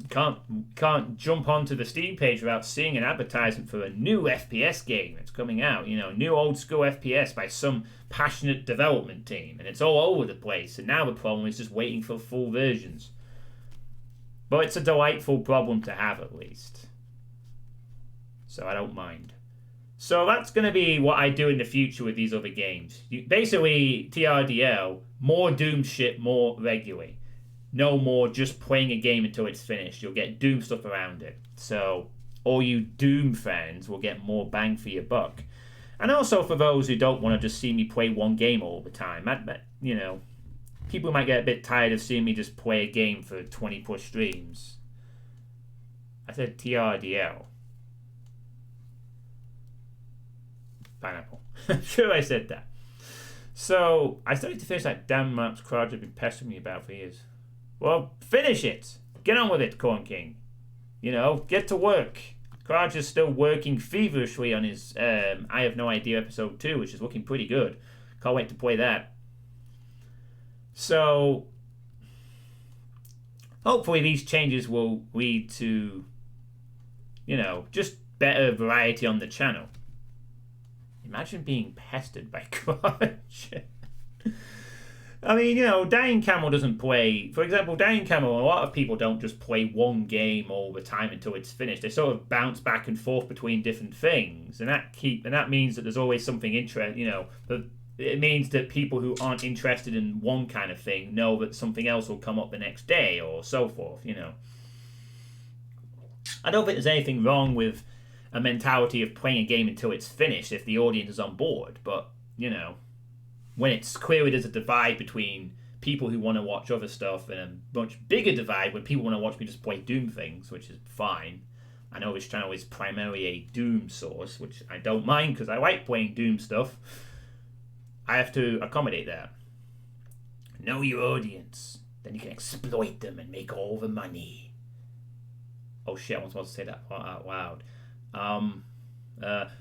can't jump onto the Steam page without seeing an advertisement for a new FPS game that's coming out. New old school FPS by some passionate development team, and it's all over the place. And now the problem is just waiting for full versions. But it's a delightful problem to have, at least. So I don't mind. So that's going to be what I do in the future with these other games. Basically, TRDL, more Doom shit more regularly. No more just playing a game until it's finished. You'll get Doom stuff around it. So all you Doom fans will get more bang for your buck. And also for those who don't want to just see me play one game all the time. People might get a bit tired of seeing me just play a game for 20 plus streams. I said TRDL. Pineapple. I'm sure I said that. So I still need to finish that damn maps project I've been pestering me about for years. Well, finish it. Get on with it, Corn King. Get to work. Kraj is still working feverishly on his I Have No Idea episode 2, which is looking pretty good. Can't wait to play that. So, hopefully these changes will lead to, just better variety on the channel. Imagine being pestered by Kraj. I mean, Dying Camel doesn't play. For example, Dying Camel, a lot of people don't just play one game all the time until it's finished. They sort of bounce back and forth between different things, and that means that there's always something interesting. But it means that people who aren't interested in one kind of thing know that something else will come up the next day, or so forth. I don't think there's anything wrong with a mentality of playing a game until it's finished if the audience is on board, but when it's clearly there's a divide between people who want to watch other stuff and a much bigger divide when people want to watch me just play Doom things, which is fine. I know this channel is primarily a Doom source, which I don't mind because I like playing Doom stuff. I have to accommodate that. Know your audience. Then you can exploit them and make all the money. Oh shit, I wasn't supposed to say that out loud. Oh,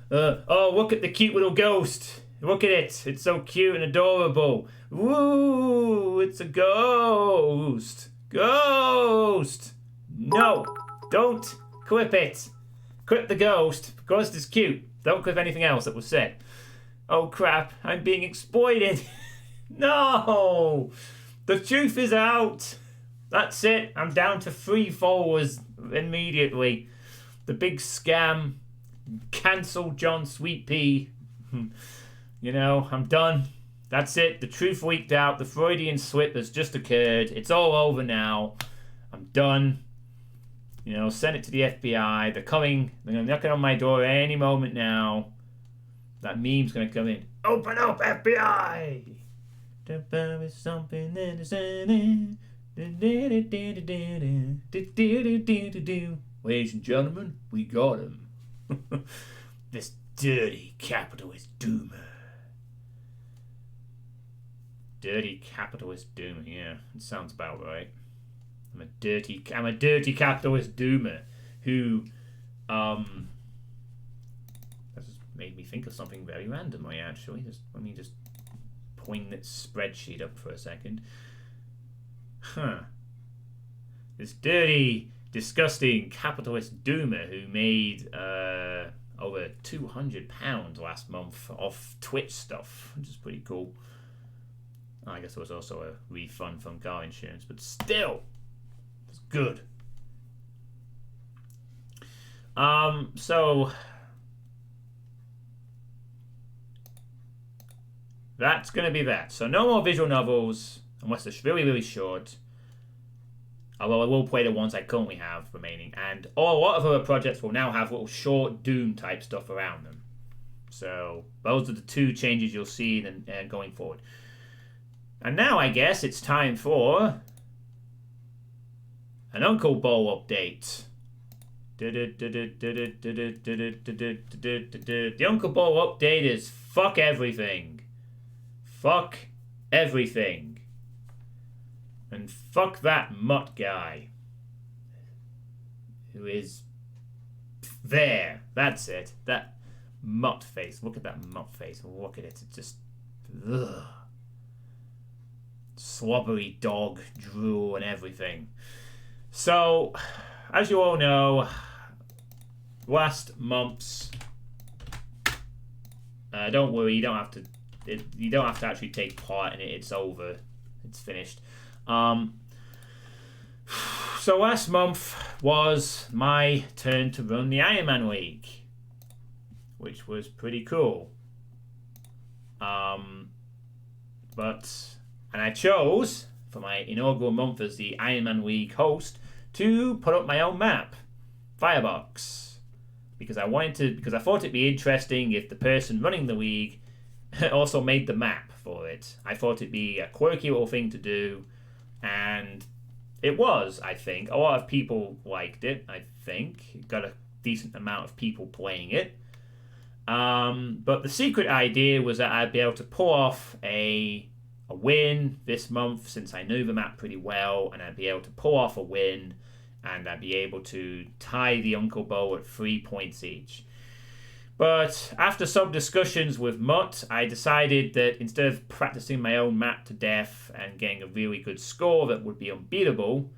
look at the cute little ghost. Look at it. It's so cute and adorable. Woo! It's a ghost. Ghost! No! Don't clip it. Clip the ghost. Ghost is cute. Don't clip anything else that was said. Oh crap, I'm being exploited. No! The truth is out. That's it. I'm down to 3 followers immediately. The big scam. Cancel John Suitepee. You know, I'm done. That's it. The truth leaked out. The Freudian slip has just occurred. It's all over now. I'm done. You know, send it to the FBI. They're coming. They're knocking on my door any moment now. That meme's going to come in. Open up, FBI! There is something in the Ladies and gentlemen, we got him. This dirty capitalist doomer. Dirty capitalist doomer, yeah, it sounds about right. I'm a dirty capitalist doomer who that just made me think of something very randomly actually. Let me just point this spreadsheet up for a second. This dirty, disgusting capitalist doomer who made over £200 last month off Twitch stuff, which is pretty cool. I guess there was also a refund from car insurance, but still, it's good. So that's going to be that. So no more visual novels, unless they're really, really short. Although I will play the ones I currently have remaining. And a lot of other projects will now have little short Doom type stuff around them. So those are the 2 changes you'll see going forward. And now I guess it's time for an Uncle Bowl update. The Uncle Bowl update is fuck everything. Fuck everything. And fuck that mutt guy. Who is there. That's it. That mutt face. Look at that mutt face. Look at it. It's just... ugh. Slobbery dog, drool and everything. So, as you all know, last month's... don't worry, you don't have to actually take part in it. It's over. It's finished. So last month was my turn to run the Iron Man League, which was pretty cool. And I chose, for my inaugural month as the Iron Man League host, to put up my own map, Firebox, because I thought it'd be interesting if the person running the league also made the map for it. I thought it'd be a quirky little thing to do, and it was, I think. A lot of people liked it, I think. It got a decent amount of people playing it. But the secret idea was that I'd be able to pull off a win this month, since I knew the map pretty well, and I'd be able to pull off a win, and I'd be able to tie the Uncle Bowl at 3 points each. But after some discussions with Mutt, I decided that instead of practicing my own map to death and getting a really good score that would be unbeatable,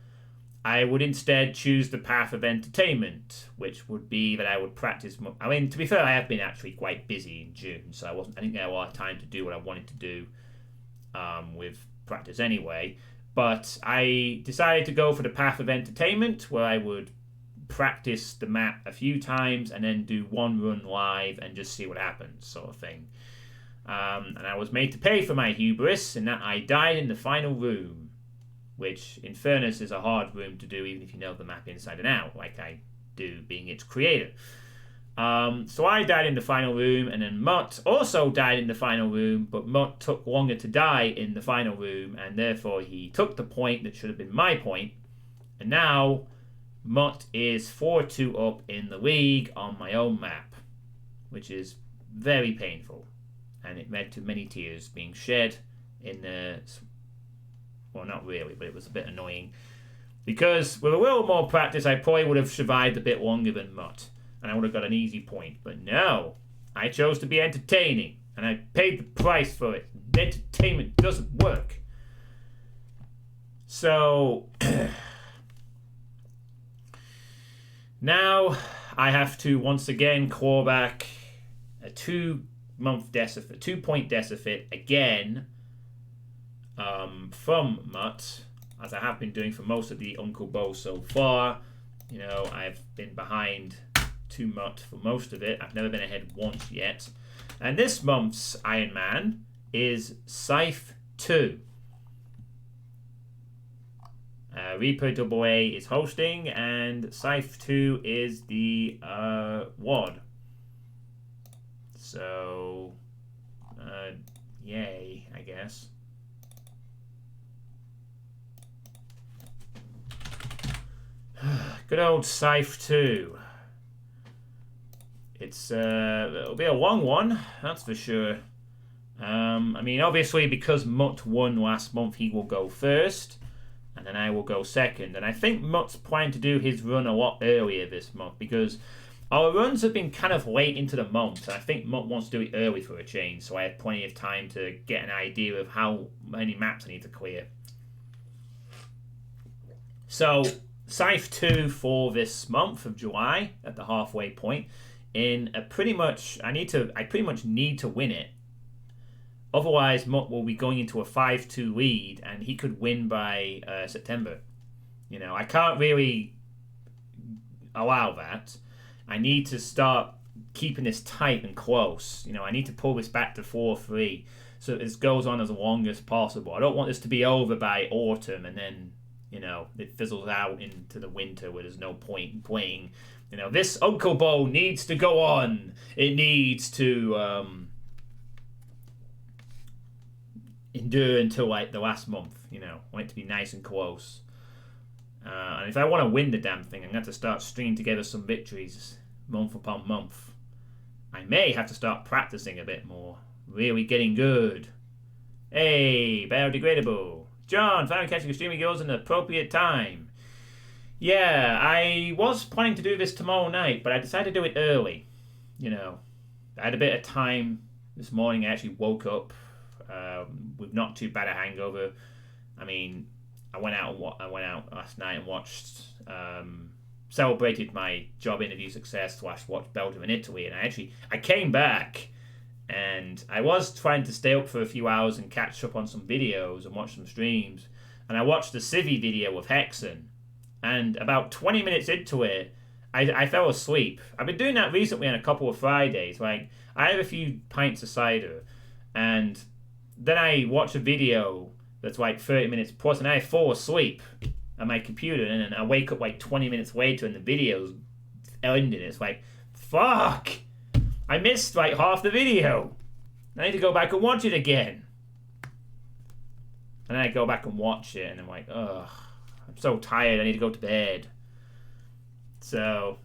I would instead choose the path of entertainment, which would be that I would practice. I mean, to be fair, I have been actually quite busy in June, so I didn't get a lot of time to do what I wanted to do with practice anyway. But I decided to go for the path of entertainment, where I would practice the map a few times and then do one run live and just see what happens, sort of thing. And I was made to pay for my hubris in that I died in the final room, which, in fairness, is a hard room to do even if you know the map inside and out, like I do, being its creator. So I died in the final room, and then Mutt also died in the final room, but Mutt took longer to die in the final room, and therefore he took the point that should have been my point. And now Mutt is 4-2 up in the league on my own map, which is very painful, and it led to many tears being shed in the... well, not really, but it was a bit annoying, because with a little more practice I probably would have survived a bit longer than Mutt. and I would have got an easy point. But no, I chose to be entertaining, and I paid the price for it. Entertainment doesn't work. So now I have to once again claw back a 2-point deficit again from Mutt, as I have been doing for most of the Uncle Bo so far. You know, I've been behind 2 Mutt for most of it. I've never been ahead once yet. And this month's Iron Man is Scythe 2. Reaper AA is hosting, and Scythe 2 is the WOD. So, yay, I guess. Good old Scythe 2. It'll be a long one, that's for sure. I mean, obviously, because Mutt won last month, he will go first, and then I will go second. And I think Mutt's planning to do his run a lot earlier this month, because our runs have been kind of late into the month, and I think Mutt wants to do it early for a change, so I have plenty of time to get an idea of how many maps I need to clear. So, Scythe 2 for this month of July at the halfway point. In a pretty much, I pretty much need to win it. Otherwise, Mutt will be going into a 5-2 lead, and he could win by September. You know, I can't really allow that. I need to start keeping this tight and close. You know, I need to pull this back to 4-3 so this goes on as long as possible. I don't want this to be over by autumn and then, you know, it fizzles out into the winter where there's no point in playing. You know, this Uncle Bo needs to go on. It needs to endure until like the last month. You know, I want it to be nice and close. And if I want to win the damn thing, I'm going to have to start stringing together some victories month upon month. I may have to start practicing a bit more. Really getting good. Hey, biodegradable. John, finally catching streaming girls in the appropriate time. Yeah, I was planning to do this tomorrow night, but I decided to do it early. You know, I had a bit of time this morning. I actually woke up with not too bad a hangover. I mean, I went out last night and watched, celebrated my job interview success / watched Belgium and Italy, and I came back, and I was trying to stay up for a few hours and catch up on some videos and watch some streams, and I watched the Civi video of Hexen, and about 20 minutes into it, I fell asleep. I've been doing that recently on a couple of Fridays. Like, I have a few pints of cider, and then I watch a video that's like 30 minutes plus, and I fall asleep at my computer, and then I wake up like 20 minutes later, and the video's ending. It's like, fuck! I missed like half the video. I need to go back and watch it again. And then I go back and watch it, and I'm like, ugh, I'm so tired, I need to go to bed. So,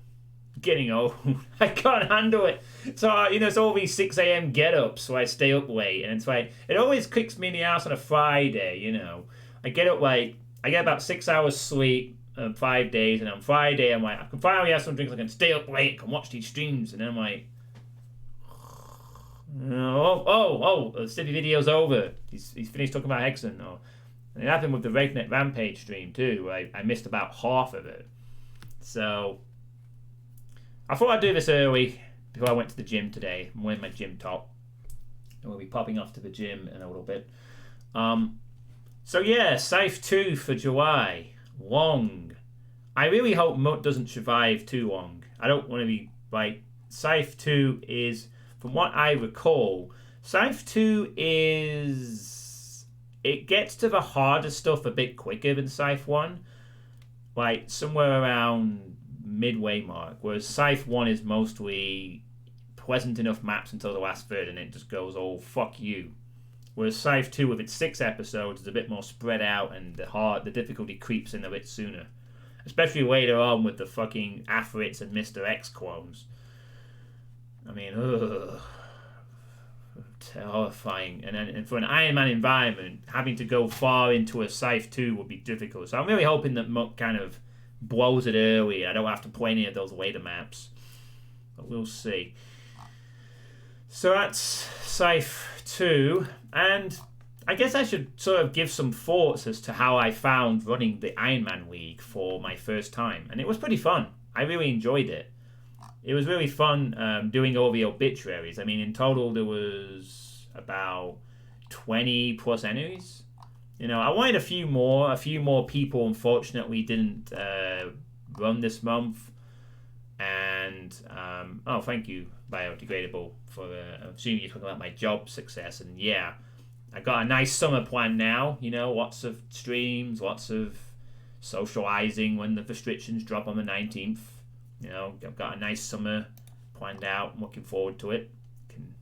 getting old. I can't handle it. So, you know, it's all these 6 a.m. get-ups, so I stay up late, and it's like, it always kicks me in the ass on a Friday, you know. I get up like, I get about 6 hours sleep 5 days, and on Friday, I'm like, I can finally have some drinks, I can stay up late, I can watch these streams, and then I'm like, the City video's over. He's finished talking about Hexen. Oh. And it happened with the Redneck Rampage stream too. I missed about half of it. So I thought I'd do this early before I went to the gym today. I'm wearing my gym top. And we'll be popping off to the gym in a little bit. So yeah, Scythe 2 for July. Long. I really hope Mutt doesn't survive too long. I don't want to be like, Scythe 2 is, from what I recall, Scythe 2 is, it gets to the harder stuff a bit quicker than Scythe 1. Like, somewhere around midway mark. Whereas Scythe 1 is mostly pleasant enough maps until the last third, and it just goes, oh, fuck you. Whereas Scythe 2, with its 6 episodes, is a bit more spread out, and the difficulty creeps in a bit sooner. Especially later on with the fucking Afrits and Mr. X clones. I mean, ugh. Terrifying. And for an Iron Man environment, having to go far into a Scythe 2 would be difficult. So I'm really hoping that Mutt kind of blows it early. I don't have to play any of those later maps. But we'll see. So that's Scythe 2, and I guess I should sort of give some thoughts as to how I found running the Iron Man League for my first time. And it was pretty fun. I really enjoyed it. It was really fun doing all the obituaries. I mean, in total there was about 20 plus enemies. You know, I wanted a few more. A few more people, unfortunately, didn't run this month. And, oh, thank you, Biodegradable, for assuming you're talking about my job success. And yeah, I got a nice summer plan now. You know, lots of streams, lots of socializing when the restrictions drop on the 19th. You know, I've got a nice summer planned out. I'm looking forward to it. Can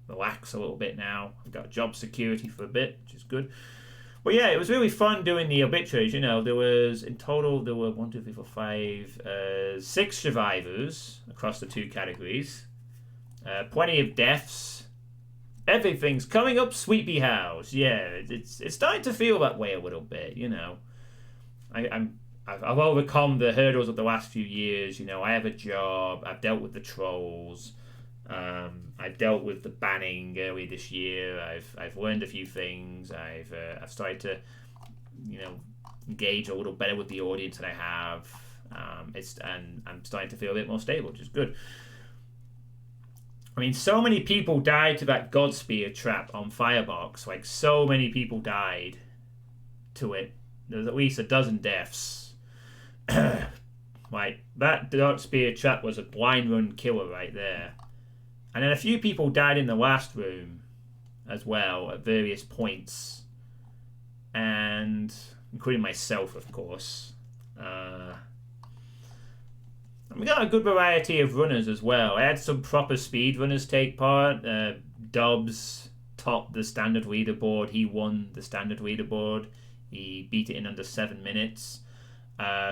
relax a little bit now. I've got job security for a bit, which is good. But yeah, it was really fun doing the obituaries. You know, there was, in total, there were 1, 2, 3, 4, 5, 6 survivors across the 2 categories. Plenty of deaths. Everything's coming up Suitepee House. Yeah, it's starting to feel that way a little bit, you know. I've overcome the hurdles of the last few years. You know, I have a job. I've dealt with the trolls. I've dealt with the banning early this year. I've learned a few things. I've started to, you know, engage a little better with the audience that I have. And I'm starting to feel a bit more stable, which is good. I mean, so many people died to that Godspear trap on Firebox. Like, so many people died to it. There's at least a dozen deaths. Like, that Godspear trap was a blind run killer right there. And then a few people died in the last room as well at various points. And including myself, of course. We got a good variety of runners as well. I had some proper speed runners take part. Dobbs topped the standard leaderboard. He won the standard leaderboard. He beat it in under 7 minutes.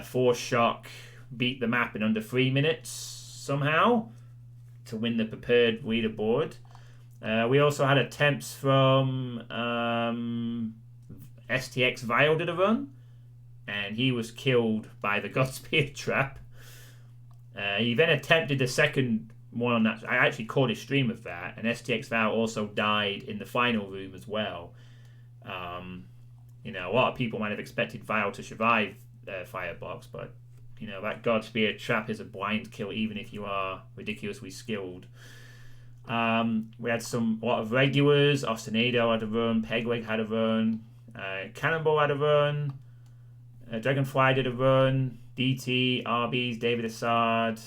Force Shock beat the map in under 3 minutes somehow to win the prepared leaderboard. We also had attempts from STX Vile did a run, and he was killed by the Godspear trap. He then attempted the second one on that. I actually caught a stream of that, and STX Vile also died in the final room as well. You know, a lot of people might have expected Vile to survive Firebox, but you know, that Godspear trap is a blind kill even if you are ridiculously skilled. We had a lot of regulars. Ostinado had a run, Pegleg had a run, Cannonball had a run, Dragonfly did a run, DT, Arby's, David Assad,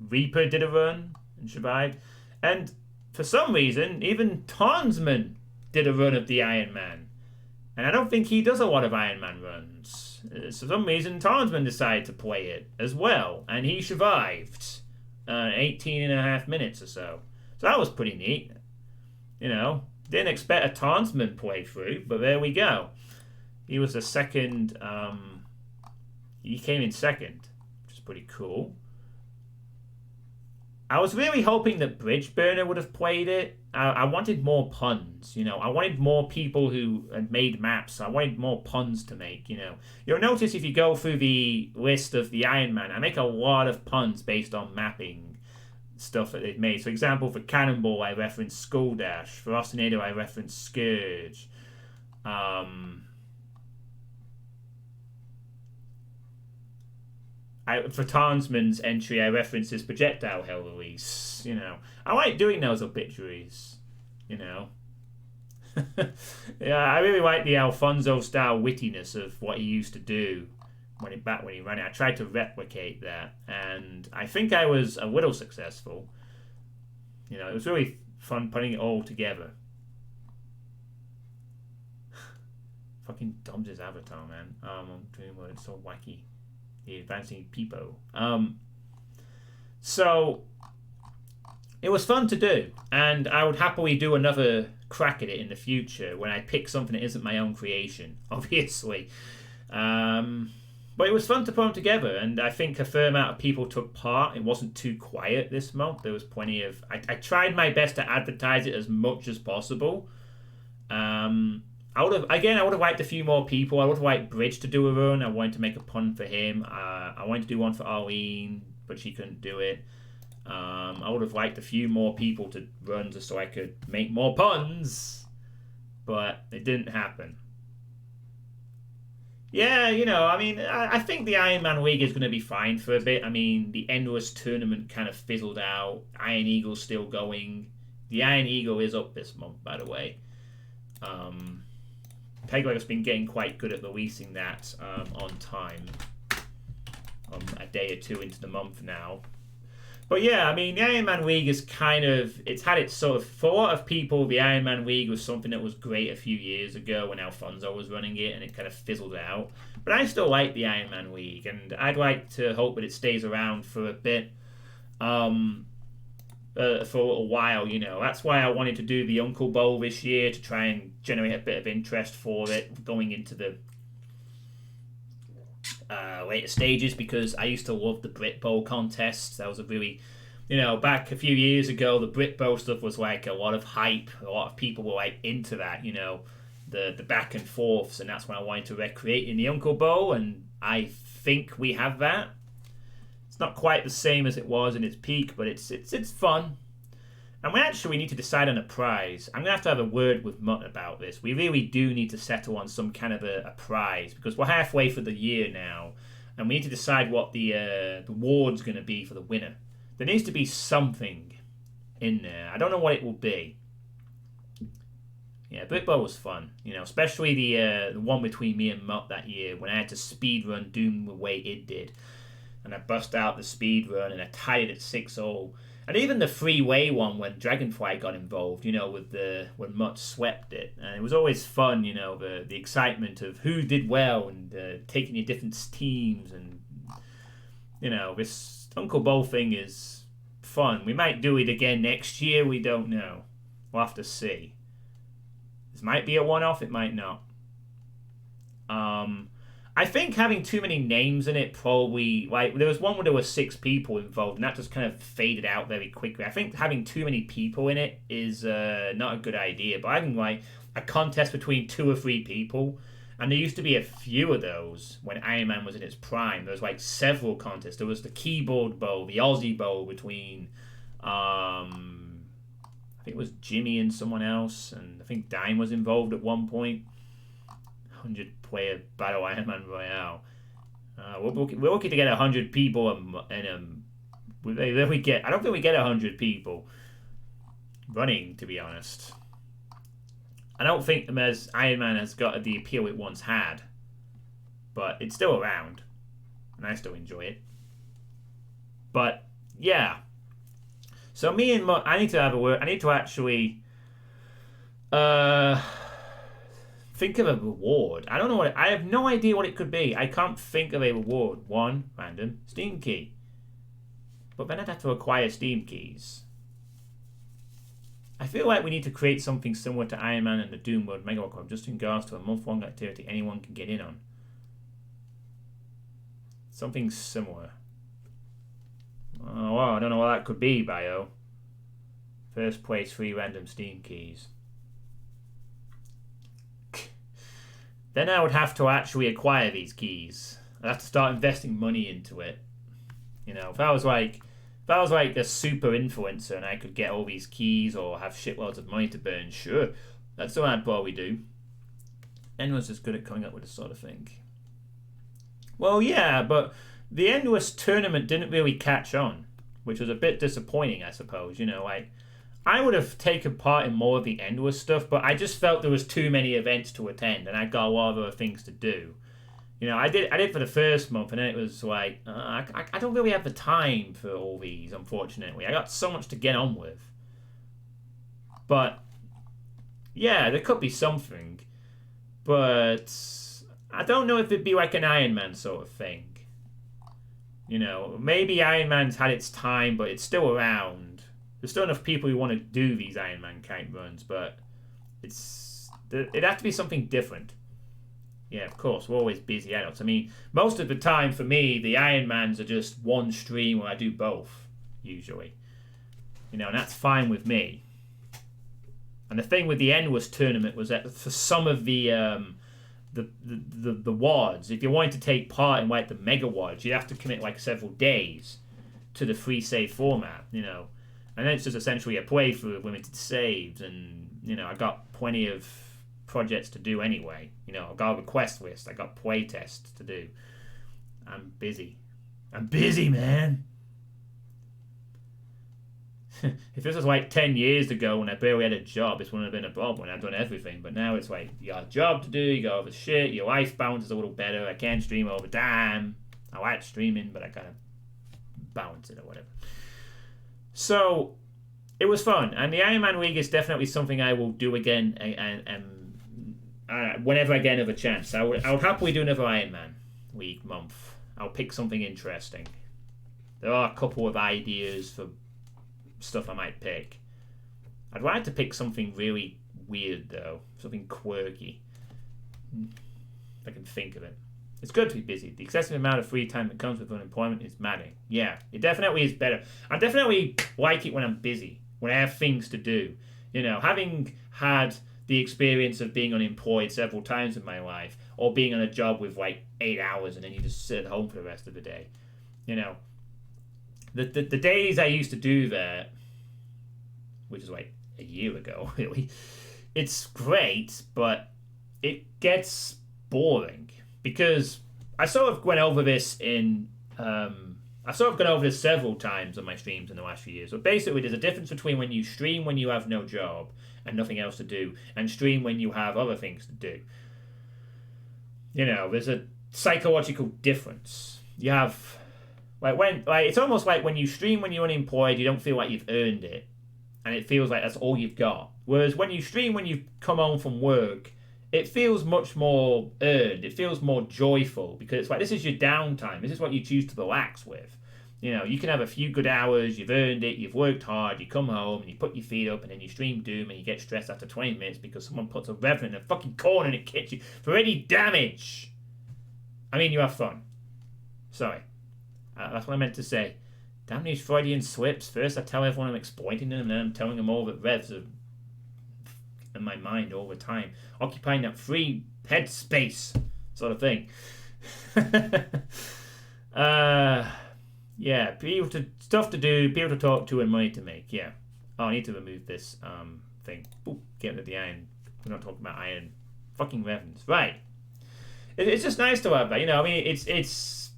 Reaper did a run and survived. And for some reason, even Townsman did a run of the Iron Man. And I don't think he does a lot of Iron Man runs. For some reason, Townsman decided to play it as well. And he survived 18 and a half minutes or so. So that was pretty neat. You know, didn't expect a Townsman playthrough, but there we go. He was the second... he came in second, which is pretty cool. I was really hoping that Bridgeburner would have played it. I wanted more puns, you know. I wanted more people who had made maps. I wanted more puns to make, you know. You'll notice if you go through the list of the Iron Man, I make a lot of puns based on mapping stuff that they've made. For example, for Cannonball, I referenced Skull Dash. For Ostinado, I referenced Scourge. For Townsman's entry, I referenced his projectile hell release. You know, I like doing those obituaries. You know, yeah, I really like the Alfonso style wittiness of what he used to do when he ran it. I tried to replicate that, and I think I was a little successful. You know, it was really fun putting it all together. Fucking Dobbs' avatar, man. I'm doing what it's so wacky. The advancing peepo. So it was fun to do, and I would happily do another crack at it in the future when I pick something that isn't my own creation, obviously. But it was fun to put them together, and I think a fair amount of people took part. It wasn't too quiet this month. There was plenty of... I tried my best to advertise it as much as possible. I would have liked a few more people. I would have liked Bridge to do a run. I wanted to make a pun for him. I wanted to do one for Arlene, but she couldn't do it. I would have liked a few more people to run just so I could make more puns, but it didn't happen. Yeah, I mean, I think the Ironman League is going to be fine for a bit. I mean, the Endless Tournament kind of fizzled out. Iron Eagle's still going. The Iron Eagle is up this month, by the way. Pegleg's been getting quite good at releasing that on time. A day or two into the month now. But yeah, I mean, the Ironman League is it's had its sort of, for a lot of people, the Ironman League was something that was great a few years ago when Alfonso was running it and it kind of fizzled out. But I still like the Ironman League and I'd like to hope that it stays around for a bit, for a little while, That's why I wanted to do the Uncle Bowl this year to try and generate a bit of interest for it going into the later stages, because I used to love the Brit Bowl contests. That was a really, back a few years ago, the Brit Bowl stuff was like a lot of hype. A lot of people were like into that, the back and forths, and that's what I wanted to recreate in the Uncle Bowl, and I think we have that. It's not quite the same as it was in its peak, but it's fun. And we need to decide on a prize. I'm going to have a word with Mutt about this. We really do need to settle on some kind of a prize, because we're halfway through the year now, and we need to decide what the award's going to be for the winner. There needs to be something in there. I don't know what it will be. Yeah, Brit Bowl was fun, especially the one between me and Mutt that year when I had to speed run Doom the way it did. And I bust out the speed run and I tied it at 6-0. And even the three-way one when Dragonfly got involved, when Mutt swept it. And it was always fun, the excitement of who did well and taking your different teams. And, this Uncle Bowl thing is fun. We might do it again next year. We don't know. We'll have to see. This might be a one-off. It might not. I think having too many names in it probably, there was one where there were 6 people involved, and that just kind of faded out very quickly. I think having too many people in it is not a good idea, but having a contest between 2 or 3 people, and there used to be a few of those when Iron Man was in its prime. There was several contests. There was the Keyboard Bowl, the Aussie Bowl between, I think it was Jimmy and someone else, and I think Dime was involved at one point. 100-player Battle Ironman Royale. We're looking to get 100 people, and I don't think we get 100 people running, to be honest. I don't think as Ironman has got the appeal it once had, but it's still around, and I still enjoy it. But yeah, so me and Mutt, I need to have a word. I need to actually think of a reward. I don't know I have no idea what it could be. I can't think of a reward. 1 random Steam key. But then I'd have to acquire Steam keys. I feel like we need to create something similar to Iron Man and the Doom World Mega Club, just in regards to a month-long activity anyone can get in on. Something similar. Oh, well, I don't know what that could be, Bio. First place, 3 random Steam keys. Then I would have to actually acquire these keys. I'd have to start investing money into it. If I was like a super influencer and I could get all these keys or have shitloads of money to burn, sure, that's what I'd probably do. Anyone's just good at coming up with this sort of thing. Well, yeah, but the Endless Tournament didn't really catch on, which was a bit disappointing, I suppose. I would have taken part in more of the Endless stuff, but I just felt there was too many events to attend, and I got a lot of other things to do. I did for the first month, and then it was like, I don't really have the time for all these, unfortunately. I got so much to get on with. But, yeah, there could be something. But I don't know if it'd be like an Iron Man sort of thing. Maybe Iron Man's had its time, but it's still around. There's still enough people who want to do these Iron Man kite runs, but it'd have to be something different. Yeah, of course, we're always busy adults. I mean, most of the time for me, the Iron Mans are just one stream where I do both, usually. And that's fine with me. And the thing with the Endless Tournament was that for some of the WODs, if you wanted to take part in the Mega WODs, you'd have to commit several days. to the free save format, you know. And then it's just essentially a playthrough of limited saves, and, you know, I got plenty of projects to do anyway. You know, I got a request list, I got play tests to do. I'm busy. I'm busy, man. If this was like 10 years ago when I barely had a job, this wouldn't have been a problem. I'd done everything. But now it's like, you got a job to do, you got other shit, your life balance is a little better. I can stream all the time. I like streaming, but I gotta balance it or whatever. So, it was fun. And the Iron Man League is definitely something I will do again and whenever I get another chance. I would happily do another Iron Man League month. I'll pick something interesting. There are a couple of ideas for stuff I might pick. I'd like to pick something really weird though, something quirky. If I can think of it. It's good to be busy. The excessive amount of free time that comes with unemployment is maddening. Yeah, it definitely is better. I definitely like it when I'm busy, when I have things to do. You know, having had the experience of being unemployed several times in my life, or being on a job with like 8 hours and then you just sit at home for the rest of the day. You know, the days I used to do that, which is like a year ago, really, it's great, but it gets boring. Because I sort of went over this I've sort of gone over this several times on my streams in the last few years. But basically, there's a difference between when you stream when you have no job and nothing else to do, and stream when you have other things to do. You know, there's a psychological difference. You have, it's almost like when you stream when you're unemployed, you don't feel like you've earned it, and it feels like that's all you've got. Whereas when you stream when you come home from work, it feels much more earned. It feels more joyful because it's like, this is your downtime. This is what you choose to relax with. You know, you can have a few good hours, you've earned it, you've worked hard, you come home and you put your feet up and then you stream Doom and you get stressed after 20 minutes because someone puts a revenant in a fucking corner and it hits you for any damage. I mean, you have fun. Sorry. That's what I meant to say. Damn these Freudian slips. First I tell everyone I'm exploiting them and then I'm telling them all that revs are in my mind all the time, occupying that free head space sort of thing. Yeah, stuff to do, people to talk to, and money to make. Yeah. Oh, I need to remove this thing. Oop, get rid of the iron. We're not talking about iron. Fucking reverends. Right. It's just nice to have that. You know, I mean, it's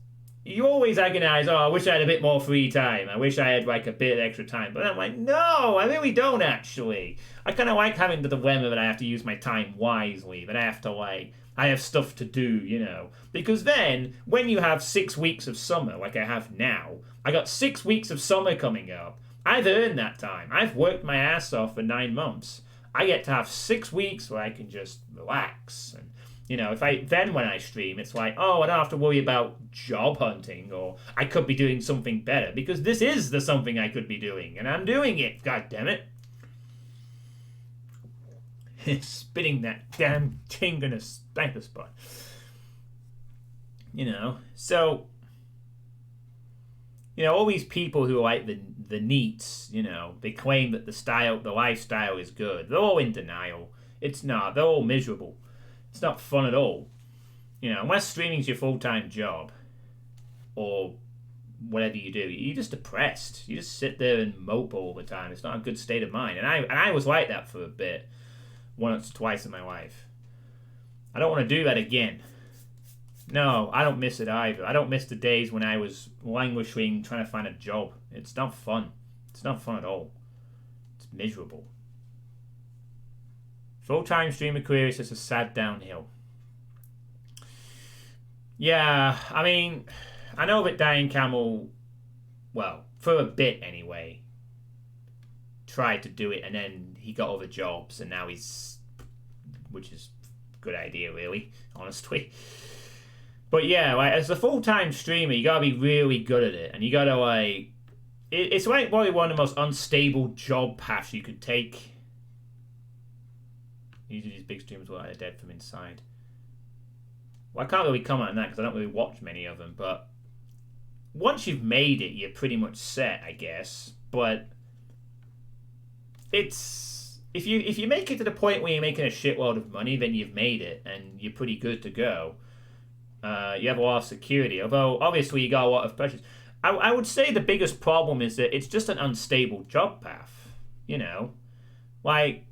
you always agonize, oh, I wish I had a bit more free time. I wish I had like a bit extra time. But I'm like, no, I really don't actually. I kind of like having the dilemma that I have to use my time wisely, that I have to I have stuff to do, you know. Because then, when you have 6 weeks of summer, like I have now, I got 6 weeks of summer coming up. I've earned that time. I've worked my ass off for 9 months. I get to have 6 weeks where I can just relax. And, you know, when I stream, it's like, oh, I don't have to worry about job hunting, or I could be doing something better, because this is the something I could be doing, and I'm doing it, god damn it. Spitting that damn thing in a spanker spot. You know, so, you know, all these people who are like the neats, you know, they claim that the lifestyle is good. They're all in denial. It's not. They're all miserable. It's not fun at all. You know, unless streaming's your full-time job, or whatever you do, you're just depressed. You just sit there and mope all the time. It's not a good state of mind. And I was like that for a bit, once or twice in my life. I don't want to do that again. No, I don't miss it either. I don't miss the days when I was languishing trying to find a job. It's not fun. It's not fun at all. It's miserable. Full-time streamer career is just a sad downhill. Yeah, I mean, I know that Dying Camel, well, for a bit anyway, tried to do it, and then he got other jobs, and now which is a good idea, really, honestly. But yeah, like, as a full-time streamer, you gotta be really good at it, and you gotta, it's like probably one of the most unstable job paths you could take. Usually these big streamers are dead from inside. Well, I can't really comment on that because I don't really watch many of them, but once you've made it, you're pretty much set, I guess. But it's if you make it to the point where you're making a shitload of money, then you've made it and you're pretty good to go. You have a lot of security, although obviously you got a lot of pressures. I would say the biggest problem is that it's just an unstable job path. You know, like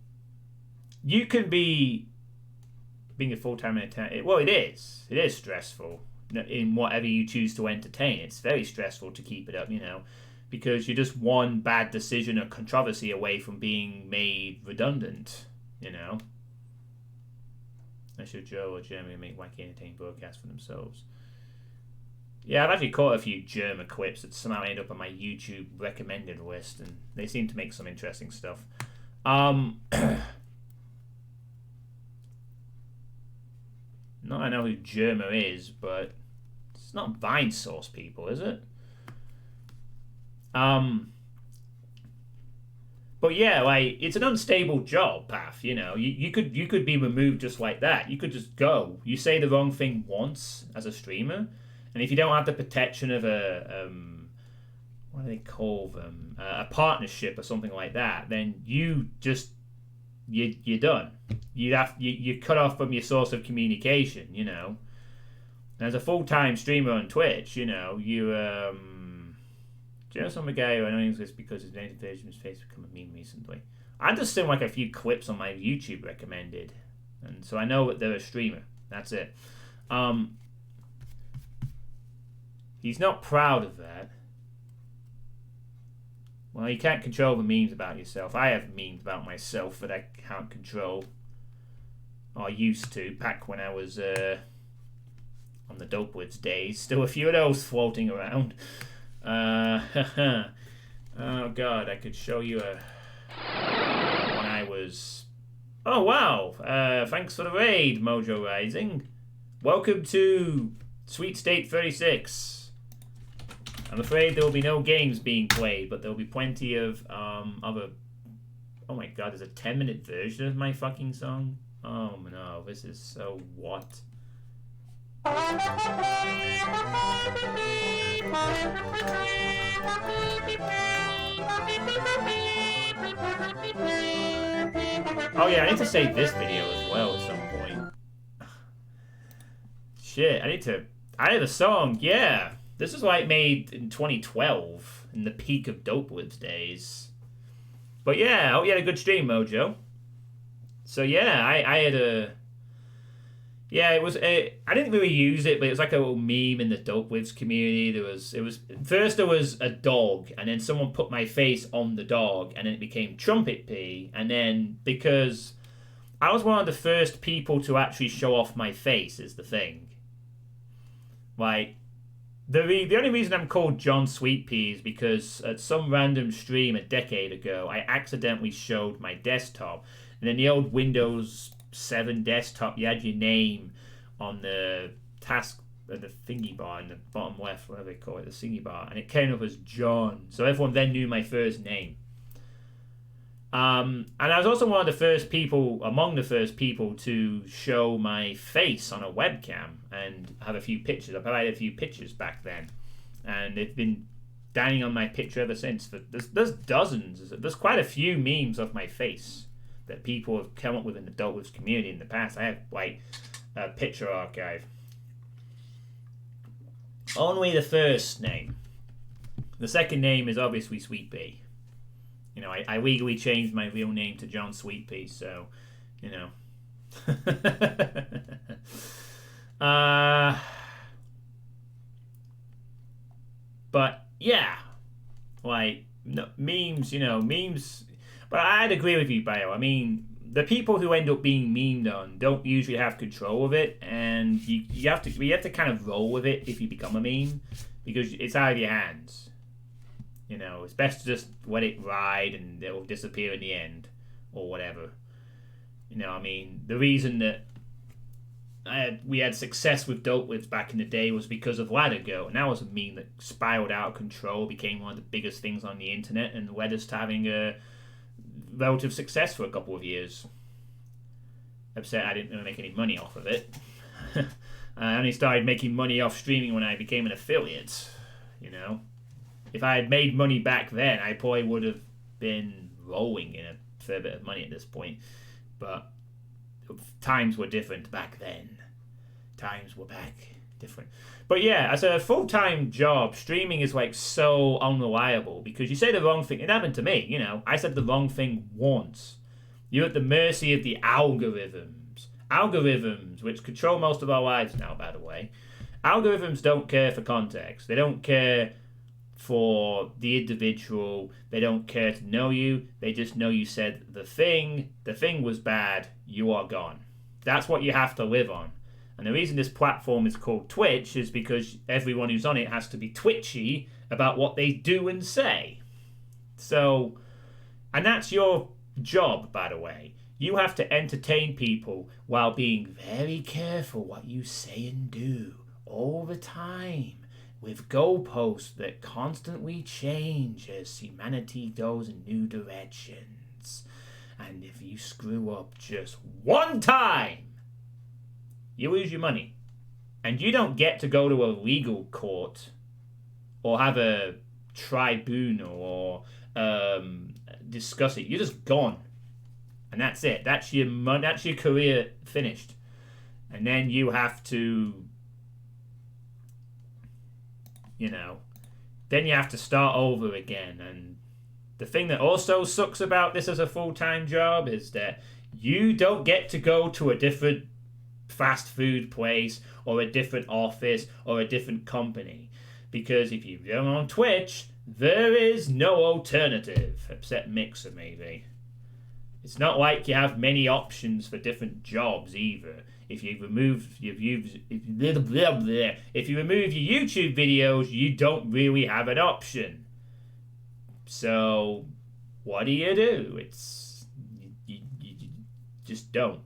you can be being a full-time entertainer. Well, it is. It is stressful in whatever you choose to entertain. It's very stressful to keep it up. You know, because you're just one bad decision or controversy away from being made redundant. You know. I should Joe or Jeremy make wacky entertaining broadcasts for themselves. Yeah, I've actually caught a few German clips that somehow end up on my YouTube recommended list, and they seem to make some interesting stuff. Not I know who Germa is, but it's not Vine Source people, is it? But yeah, like it's an unstable job path. You know, you could be removed just like that. You could just go. You say the wrong thing once as a streamer, and if you don't have the protection of a what do they call them, a partnership or something like that, then you're done. You're cut off from your source of communication. You know, as a full-time streamer on Twitch, you know do you know some guy who I know exists because his native version of his face become a meme recently? I just seen like a few clips on my YouTube recommended, and so I know that they're a streamer. That's it. He's not proud of that. Well, you can't control the memes about yourself. I have memes about myself that I can't control. Or I used to, back when I was on the Dopewoods days. Still a few of those floating around. Oh god, I could show you when I was... Oh wow, thanks for the raid, Mojo Rising. Welcome to Sweet State 36. I'm afraid there will be no games being played, but there will be plenty of other... Oh my god, there's a 10-minute version of my fucking song? Oh no, this is so what? Oh yeah, I need to save this video as well at some point. Shit, I have a song, yeah. This is like made in 2012, in the peak of Dopewoods days. But yeah, I hope you had a good stream, Mojo. So yeah, I had a... Yeah, it was. I didn't really use it, but it was like a little meme in the Dopewoods community. First there was a dog, and then someone put my face on the dog, and then it became Trumpetepee. And then because I was one of the first people to actually show off my face, is the thing. Like the only reason I'm called John Suitepee is because at some random stream a decade ago, I accidentally showed my desktop, and then the old Windows 7 desktop, you had your name on the task, the thingy bar in the bottom left, whatever they call it, the thingy bar, and it came up as John. So everyone then knew my first name. And I was also one of the first people, among the first people, to show my face on a webcam and have a few pictures. I've had a few pictures back then, and they've been dining on my picture ever since. There's dozens. There's quite a few memes of my face that people have come up with in the Dopewoods community in the past. I have like a picture archive. Only the first name. The second name is obviously Suitepee. You know, I legally changed my real name to John Suitepee, so, you know. But yeah, like memes, you know, memes. But I'd agree with you, Bio. I mean, the people who end up being memed on don't usually have control of it, and you have to kind of roll with it if you become a meme, because it's out of your hands. You know, it's best to just let it ride and it will disappear in the end, or whatever. You know, I mean, the reason that we had success with Dopewoods back in the day was because of Ladder Goat, and that was a meme that spiraled out of control, became one of the biggest things on the internet, and led us to having a relative success for a couple of years. Upset I didn't really make any money off of it. I only started making money off streaming when I became an affiliate, you know. If I had made money back then, I probably would have been rolling in a fair bit of money at this point. But times were different back then. Times were back different. But yeah, as a full-time job, streaming is like so unreliable because you say the wrong thing. It happened to me, you know. I said the wrong thing once. You're at the mercy of the algorithms. Algorithms, which control most of our lives now, by the way. Algorithms don't care for context. They don't care for the individual. They don't care to know you. They just know you said the thing. The thing was bad. You are gone. That's what you have to live on. And the reason this platform is called Twitch is because everyone who's on it has to be twitchy about what they do and say. So, and that's your job, by the way. You have to entertain people while being very careful what you say and do all the time, with goalposts that constantly change as humanity goes in new directions. And if you screw up just one time, you lose your money. And you don't get to go to a legal court or have a tribunal or discuss it. You're just gone. And that's it. That's your money. That's your career finished. And then you have to, you know, then you have to start over again. And the thing that also sucks about this as a full-time job is that you don't get to go to a different fast food place or a different office or a different company, because if you go on Twitch, there is no alternative except Mixer, maybe. It's not like you have many options for different jobs either. If you remove your YouTube videos, you don't really have an option. So what do? It's you just don't.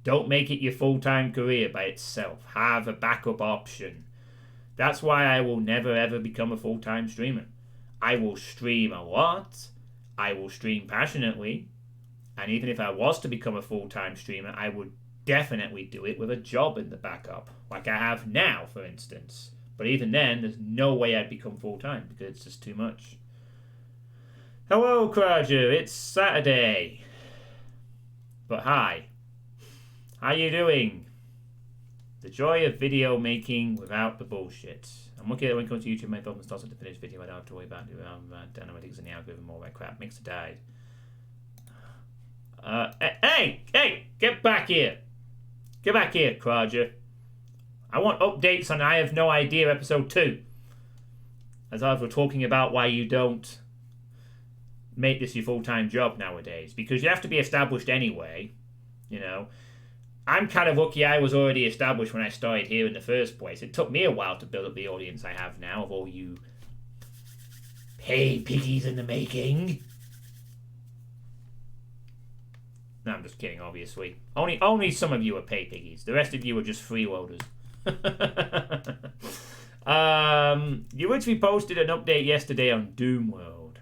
Don't make it your full-time career by itself. Have a backup option. That's why I will never ever become a full-time streamer. I will stream a lot. I will stream passionately. And even if I was to become a full-time streamer, I would definitely do it with a job in the backup, like I have now, for instance. But even then, there's no way I'd become full-time because it's just too much. Hello, Kraja. It's Saturday. But hi. How you doing? The joy of video making without the bullshit. I'm looking at when it comes to YouTube, my film starts at the finished video. I don't have to worry about analytics and the algorithm, all that crap. Mixer died. Hey, get back here. Get back here, Kraja. I want updates on I Have No Idea episode 2. As I was talking about why you don't make this your full-time job nowadays. Because you have to be established anyway, you know. I'm kind of lucky I was already established when I started here in the first place. It took me a while to build up the audience I have now of all you pay piggies in the making. No, I'm just kidding, obviously. Only some of you are pay piggies. The rest of you are just freeloaders. You literally posted an update yesterday on Doom World.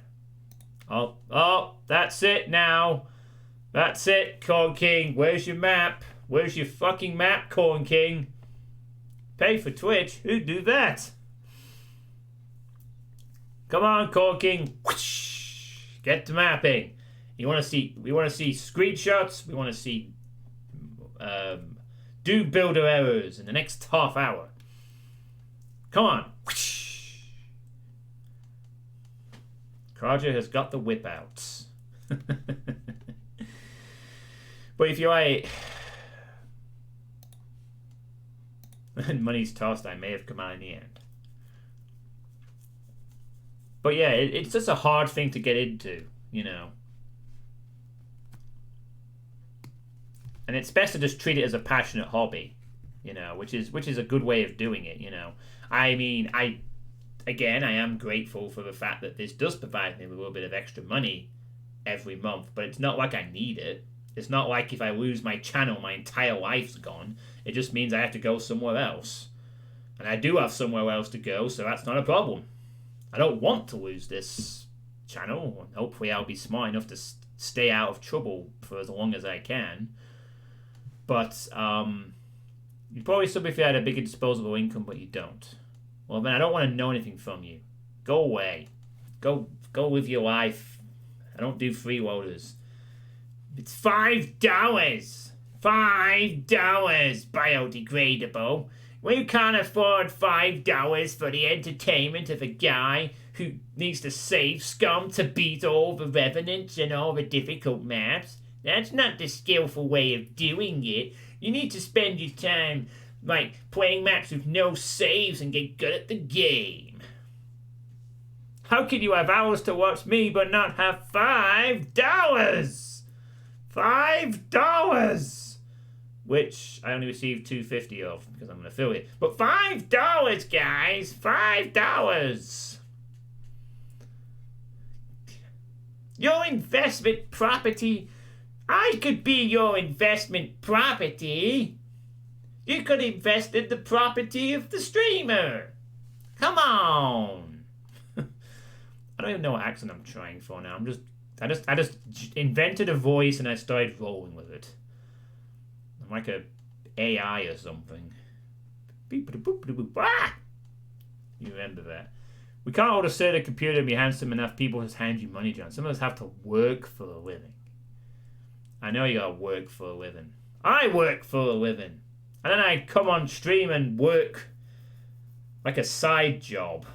Oh, that's it now. That's it, Corn King. Where's your map? Where's your fucking map, Corn King? Pay for Twitch? Who'd do that? Come on, Corn King. Whoosh. Get to mapping. We want to see screenshots. We want to see do builder errors in the next half hour. Come on. Whoosh. Kraja has got the whip out. But if you're like, and money's tossed, I may have come out in the end. But yeah, it's just a hard thing to get into, you know. And it's best to just treat it as a passionate hobby, you know, which is a good way of doing it, you know. I mean, I am grateful for the fact that this does provide me with a little bit of extra money every month, but it's not like I need it. It's not like if I lose my channel, my entire life's gone. It just means I have to go somewhere else. And I do have somewhere else to go, so that's not a problem. I don't want to lose this channel, and hopefully I'll be smart enough to stay out of trouble for as long as I can. But you'd probably sub if you had a bigger disposable income, but you don't. Well, then I don't want to know anything from you. Go away. Go live your life. I don't do freeloaders. It's $5. $5 biodegradable. We can't afford $5 for the entertainment of a guy who needs to save scum to beat all the revenants and all the difficult maps. That's not the skillful way of doing it. You need to spend your time, like, playing maps with no saves and get good at the game. How can you have hours to watch me but not have $5? $5! Which I only received $2.50 of because I'm an affiliate. But $5, guys! $5! Your investment property. I could be your investment property. You could invest in the property of the streamer. Come on. I don't even know what accent I'm trying for now. I just invented a voice and I started rolling with it. I'm like a AI or something. Ah! You remember that. We can't all just sit at a computer and be handsome enough people just hand you money, John. Some of us have to work for a living. I know you gotta work for a living. I work for a living. And then I come on stream and work like a side job.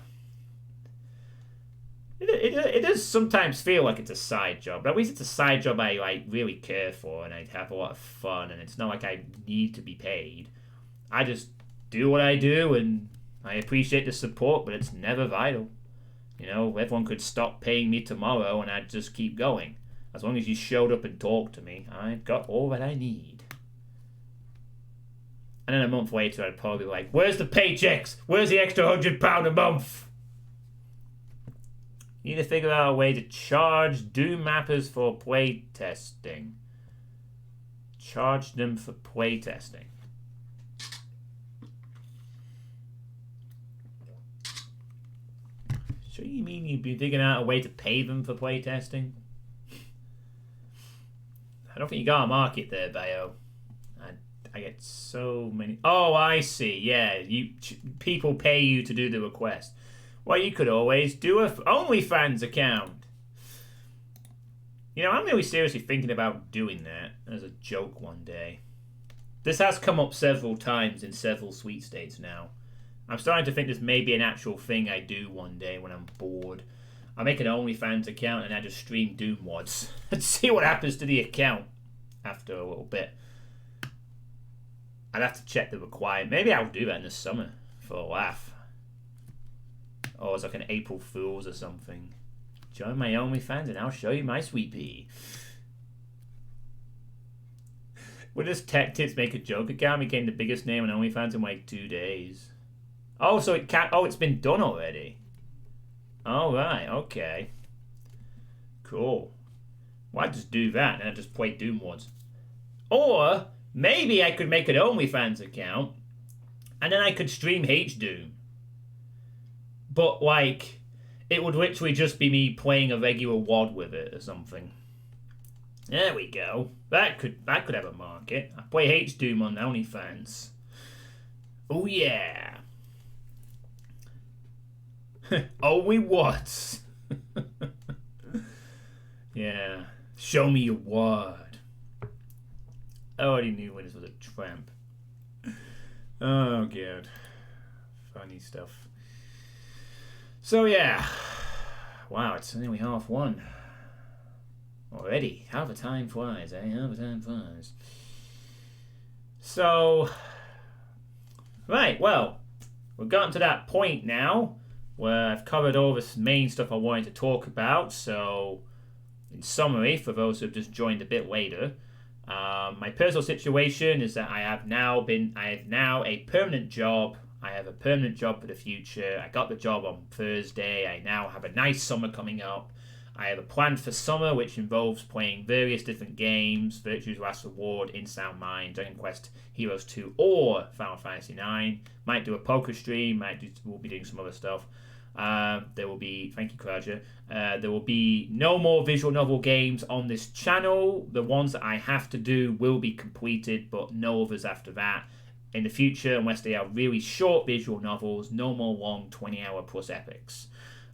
It does sometimes feel like it's a side job, but at least it's a side job I like really care for and I have a lot of fun, and it's not like I need to be paid. I just do what I do and I appreciate the support, but it's never vital. You know, everyone could stop paying me tomorrow and I'd just keep going. As long as you showed up and talked to me, I've got all that I need. And then a month later, I'd probably be like, where's the paychecks? Where's the extra £100 a month? You need to figure out a way to charge Doom mappers for playtesting. Charge them for playtesting. So you mean you'd be figuring out a way to pay them for playtesting? I don't think you got a market there, Bayo. I get so many. Oh, I see. Yeah, people pay you to do the request. Well, you could always do a OnlyFans account. You know, I'm really seriously thinking about doing that as a joke one day. This has come up several times in several sweet states now. I'm starting to think this may be an actual thing I do one day when I'm bored. I make an OnlyFans account and I just stream Doom mods and see what happens to the account after a little bit. I'd have to check the requirement. Maybe I'll do that in the summer for a laugh. Or it's like an April Fool's or something. Join my OnlyFans and I'll show you my Suitepee. Would this Tech Tips Make a Joke account became the biggest name on OnlyFans in like 2 days? Oh, so it can't. Oh, it's been done already. All right. Okay. Cool. Well, I'd just do that and I'd just play Doom mods. Or maybe I could make an OnlyFans account and then I could stream H-Doom. But, like, it would literally just be me playing a regular WOD with it or something. There we go. That could have a market. I play H-Doom on OnlyFans. Oh, yeah. Only once. Yeah. Show me your word. I already knew when this was a tramp. Oh, God. Funny stuff. So, yeah. Wow, it's nearly 1:30. Already. How the time flies, eh? How the time flies. So, right, well, we've gotten to that point now where I've covered all this main stuff I wanted to talk about. So, in summary, for those who have just joined a bit later, my personal situation is that I have now a permanent job. I have a permanent job for the future. I got the job on Thursday. I now have a nice summer coming up. I have a plan for summer which involves playing various different games, Virtue's Last Reward, In Sound Mind, Dragon Quest Heroes 2, or Final Fantasy 9. Might do a poker stream. We'll be doing some other stuff. There will be, thank you, Kraja. There will be no more visual novel games on this channel. The ones that I have to do will be completed, but no others after that. In the future, unless they are really short visual novels, no more long 20-hour plus epics.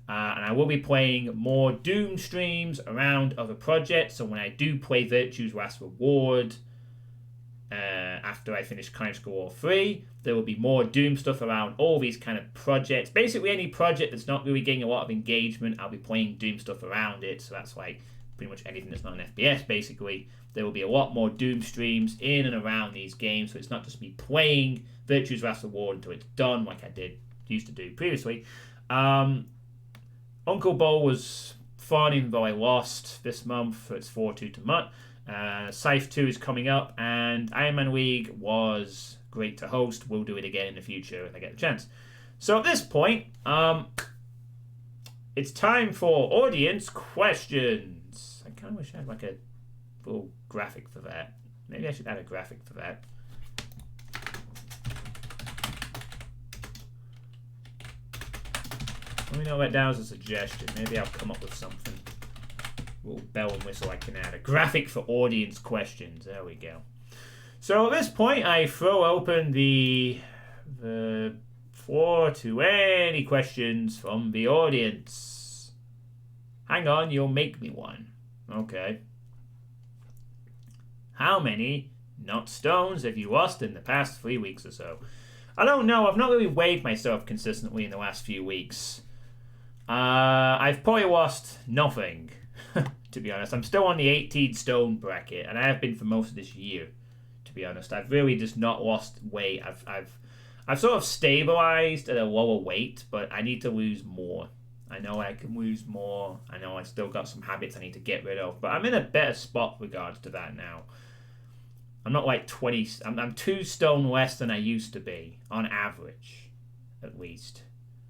And I will be playing more Doom streams around other projects. So when I do play Virtue's Last Reward, after I finish Climbing School War 3. There will be more Doom stuff around all these kind of projects. Basically, any project that's not really getting a lot of engagement, I'll be playing Doom stuff around it. So that's like pretty much anything that's not an FPS, basically. There will be a lot more Doom streams in and around these games. So it's not just me playing Virtue's Last Reward until it's done, like I used to do previously. Uncle Bo was fun, even though I lost this month. It's 4-2 to Mutt. Scythe 2 is coming up, and Iron Man League was great to host. We'll do it again in the future if I get the chance. So at this point, it's time for audience questions. I kind of wish I had like a little graphic for that. Maybe I should add a graphic for that. Let me know that down as a suggestion. Maybe I'll come up with something. Little bell and whistle I can add. A graphic for audience questions. There we go. So at this point, I throw open the floor to any questions from the audience. Hang on, you'll make me one. Okay. How many not stones have you lost in the past 3 weeks or so? I don't know. I've not really weighed myself consistently in the last few weeks. I've probably lost nothing. To be honest, I'm still on the 18 stone bracket, and I have been for most of this year. To be honest, I've really just not lost weight. I've sort of stabilized at a lower weight, but I need to lose more. I know I can lose more. I know I still got some habits I need to get rid of, but I'm in a better spot with regards to that now. I'm not like 20. I'm 2 stone less than I used to be on average, at least.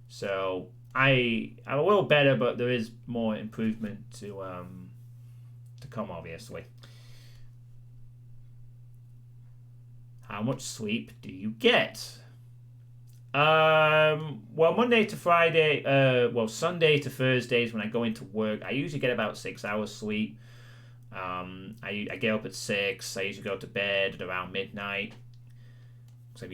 So I'm a little better, but there is more improvement to come, obviously. How much sleep do you get? Well, Monday to Friday, Sunday to Thursdays when I go into work, I usually get about 6 hours sleep. I get up at 6. I usually go to bed at around midnight. So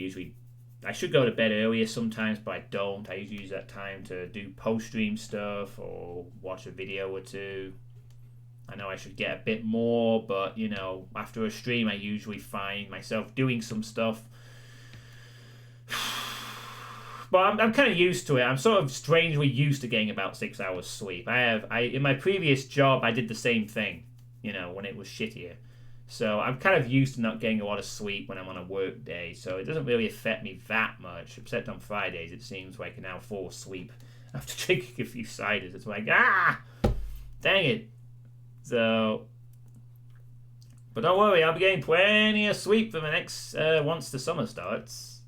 I should go to bed earlier sometimes, but I don't. I usually use that time to do post-stream stuff or watch a video or two. I know I should get a bit more, but, you know, after a stream, I usually find myself doing some stuff. But I'm kind of used to it. I'm sort of strangely used to getting about 6 hours sleep. In my previous job, I did the same thing, you know, when it was shittier. So I'm kind of used to not getting a lot of sleep when I'm on a work day. So it doesn't really affect me that much, except on Fridays. It seems like I can now fall asleep after drinking a few ciders. It's like, dang it. So, but don't worry, I'll be getting plenty of sleep for the next, once the summer starts.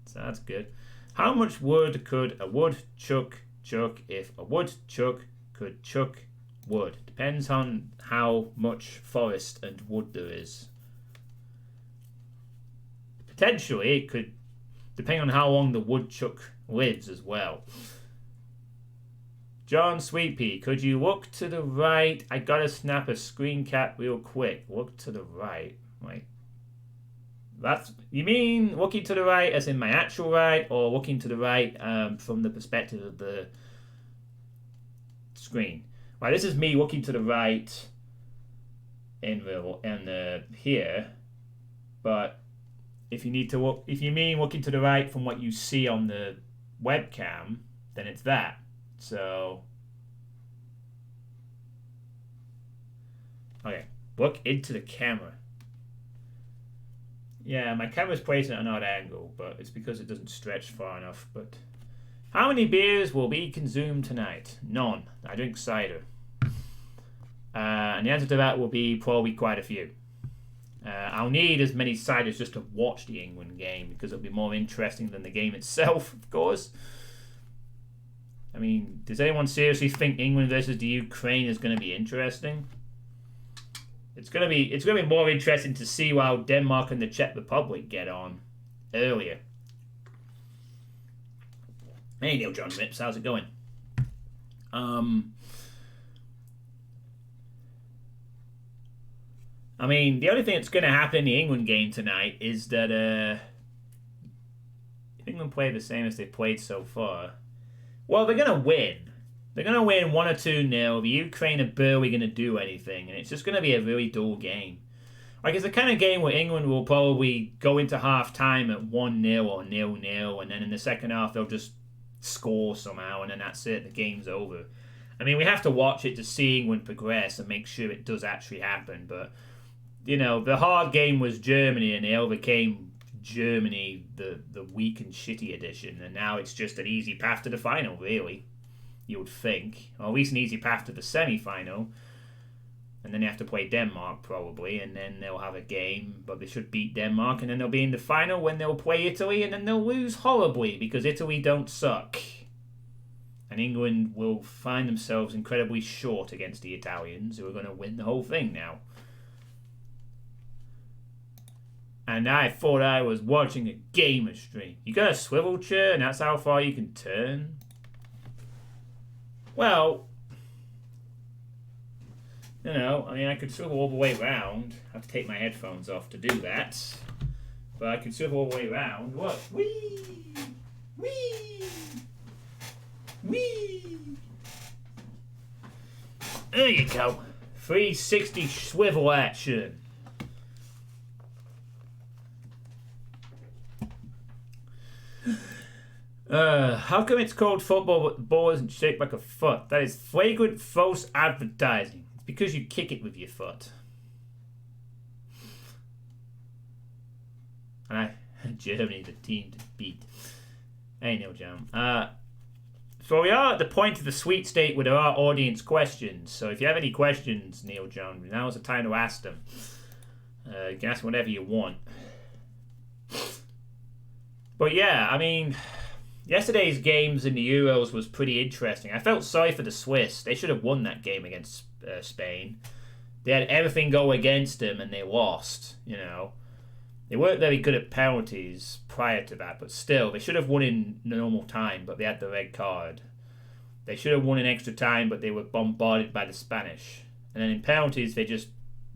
So that's good. How much wood could a woodchuck chuck if a woodchuck could chuck wood? Depends on how much forest and wood there is. Potentially, it could, depending on how long the woodchuck lives as well. John Suitepee, could you look to the right? I gotta snap a screen cap real quick. Look to the right. Wait. You mean looking to the right as in my actual right, or looking to the right from the perspective of the screen? Right, this is me looking to the right in the here, but if you mean looking to the right from what you see on the webcam, then it's that. So, okay, look into the camera. Yeah, my camera's placed at an odd angle, but it's because it doesn't stretch far enough. But how many beers will be consumed tonight? None. I drink cider. And the answer to that will be probably quite a few. I'll need as many ciders just to watch the England game, because it'll be more interesting than the game itself, of course. I mean, does anyone seriously think England versus the Ukraine is going to be interesting? It's going to be more interesting to see how Denmark and the Czech Republic get on earlier. Hey Neil John Rips, how's it going? I mean, the only thing that's going to happen in the England game tonight is that if England play the same as they played so far, well, they're going to win. They're going to win 1 or 2-0. The Ukraine are barely going to do anything, and it's just going to be a really dull game. Like, it's the kind of game where England will probably go into half time at 1-0 or 0-0, and then in the second half they'll just score somehow, and then that's it, the game's over. I mean, we have to watch it to see England progress and make sure it does actually happen, but, the hard game was Germany, and they overcame Germany, the weak and shitty edition, and now it's just an easy path to the final, really, you would think. Or at least an easy path to the semi-final. And then they have to play Denmark, probably, and then they'll have a game, but they should beat Denmark, and then they'll be in the final when they'll play Italy, and then they'll lose horribly, because Italy don't suck. And England will find themselves incredibly short against the Italians, who are going to win the whole thing now. And I thought I was watching a gamer stream. You got a swivel chair, and that's how far you can turn? Well, I could swivel all the way around. I have to take my headphones off to do that. But I can swivel all the way around. What? Whee! Whee! Whee! There you go. 360 swivel action. How come it's called football but the ball isn't shaped like a foot? That is flagrant false advertising. It's because you kick it with your foot. And Germany, the team to beat. Hey, Neil John. So we are at the point of the sweet state where there are audience questions. So if you have any questions, Neil John, now's the time to ask them. You can ask whatever you want. But yeah, I mean, yesterday's games in the Euros was pretty interesting. I felt sorry for the Swiss. They should have won that game against Spain. They had everything go against them and they lost, They weren't very good at penalties prior to that, but still, they should have won in normal time, but they had the red card. They should have won in extra time, but they were bombarded by the Spanish. And then in penalties, they just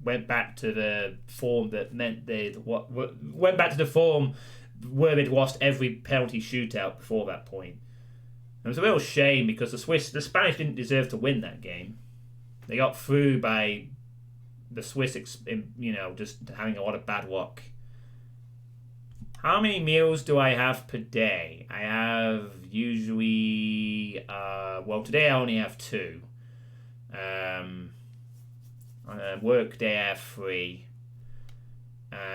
went back to the form that meant went back to the form where they'd lost every penalty shootout before that point. It was a real shame because the Spanish didn't deserve to win that game. They got through by the Swiss, just having a lot of bad luck. How many meals do I have per day? I have usually, today I only have 2. On a work day I have 3.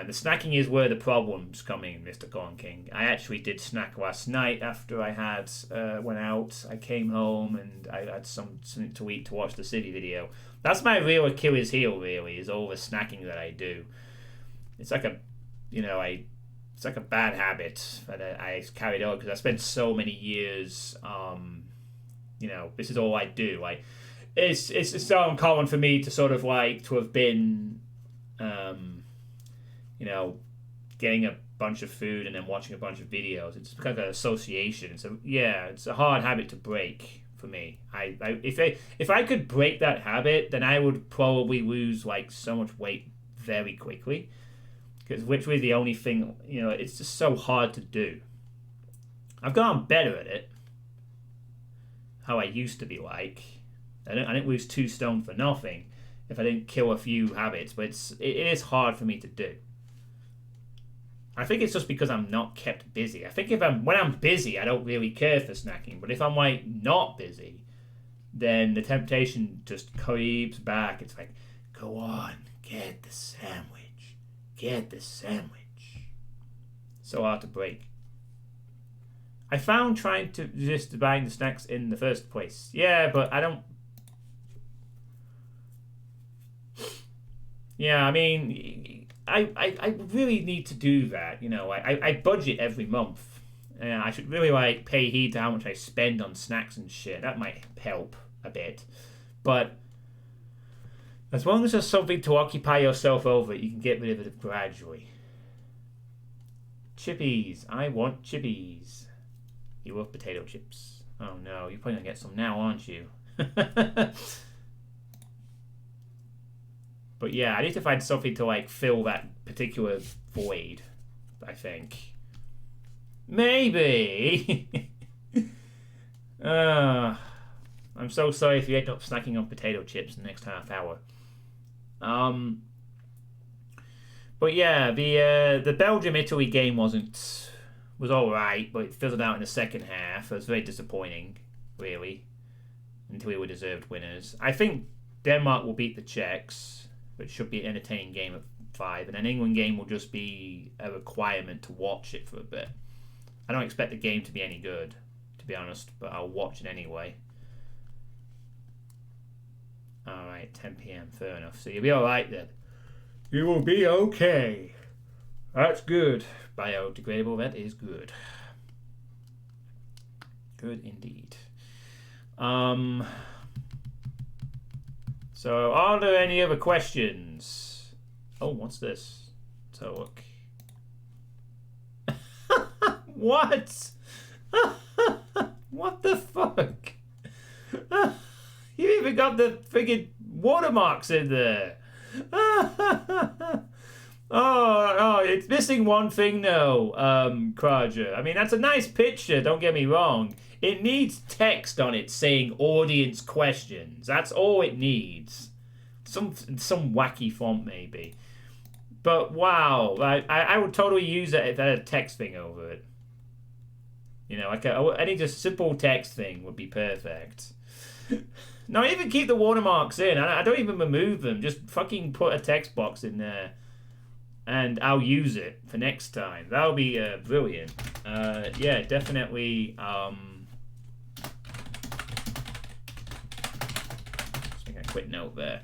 The snacking is where the problem's coming, Mr. Corn King. I actually did snack last night after I had went out. I came home and I had something to eat to watch the City video. That's my real Achilles heel, really, is all the snacking that I do. It's like it's like a bad habit that I carried on because I spent so many years, this is all I do. It's so uncommon for me to sort of to have been, getting a bunch of food and then watching a bunch of videos. It's kind of an association. It's a hard habit to break for me. If I could break that habit, then I would probably lose so much weight very quickly. Because which was the only thing, it's just so hard to do. I've gotten better at it. How I used to be like. I didn't lose 2 stone for nothing if I didn't kill a few habits, but it is hard for me to do. I think it's just because I'm not kept busy. I think when I'm busy, I don't really care for snacking. But if I'm not busy, then the temptation just creeps back. It's like, go on, get the sandwich. Get the sandwich. So hard to break. I found trying to resist buying the snacks in the first place. Yeah, but I don't... Yeah, I mean, I really need to do that. I budget every month. I should really pay heed to how much I spend on snacks and shit. That might help a bit. But as long as there's something to occupy yourself over, you can get rid of it gradually. Chippies. I want chippies. You love potato chips. Oh no, you're probably going to get some now, aren't you? But yeah, I need to find something to fill that particular void, I think. Maybe. I'm so sorry if you end up snacking on potato chips in the next half hour. But yeah, the Belgium Italy game was all right, but it fizzled out in the second half. It was very disappointing, really. Until we were deserved winners. I think Denmark will beat the Czechs, which should be an entertaining game at 5, and an England game will just be a requirement to watch it for a bit. I don't expect the game to be any good, to be honest, but I'll watch it anyway. Alright, 10 p.m, fair enough. So you'll be alright then. You will be okay. That's good. Biodegradable, that is good. Good indeed. So are there any other questions? Oh, what's this? Talk. What? What the fuck? You even got the friggin' watermarks in there. Oh, it's missing one thing though, Kraja. I mean, that's a nice picture, don't get me wrong. It needs text on it saying audience questions. That's all it needs. Some wacky font maybe. But wow, I would totally use it if I had a text thing over it. You know, like any just simple text thing would be perfect. No, even keep the watermarks in. I don't even remove them. Just fucking put a text box in there. And I'll use it for next time. That'll be brilliant. Yeah, definitely. Just make a quick note there.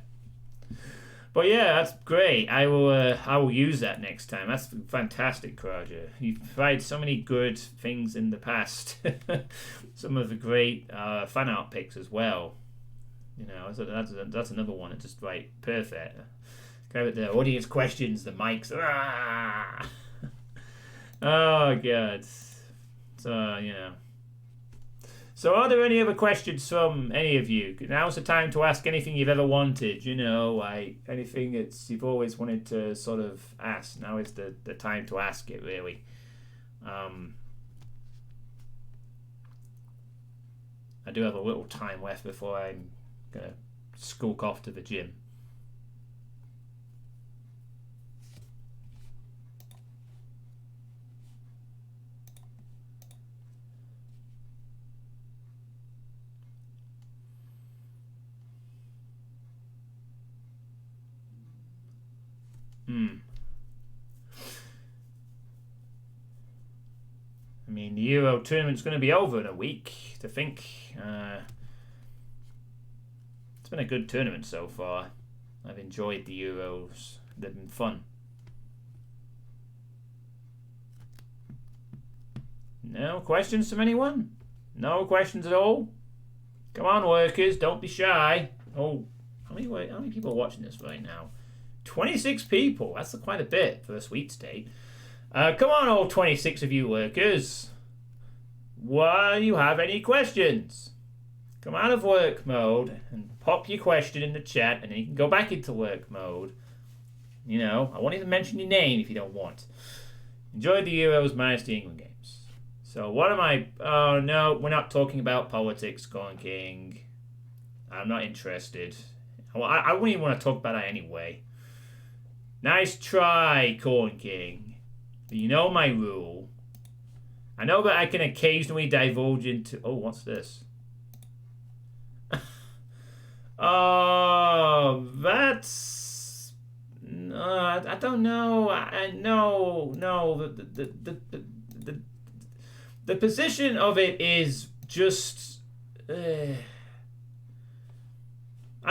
But yeah, that's great. I will use that next time. That's fantastic, Kraja. You've provided so many good things in the past. Some of the great fan art pics as well. You know, that's another one that's just right, perfect. Go with the audience questions, the mics. Ah! Oh god. So you know. So are there any other questions from any of you? Now's the time to ask anything you've ever wanted. You know, like anything that's you've always wanted to sort of ask. Now is the time to ask it, really. I do have a little time left before I'm gonna skulk off to the gym. I mean, the Euro tournament's going to be over in a week, to think. It's been a good tournament so far. I've enjoyed the Euros. They've been fun. No questions from anyone? No questions at all? Come on, workers, don't be shy. Oh, how many people are watching this right now? 26 people. That's quite a bit for a sweet state. Come on, all 26 of you workers. Why do you have any questions? Come out of work mode and pop your question in the chat, and then you can go back into work mode. You know, I won't even mention your name if you don't want. Enjoy the Euros minus the England games. So what am I... Oh, no, we're not talking about politics, Corn King. I'm not interested. I wouldn't even want to talk about that anyway. Nice try, Corn King. But you know my rule. I know that I can occasionally divulge into... Oh, what's this? Oh, that's... I don't know. No. The position of it is just... I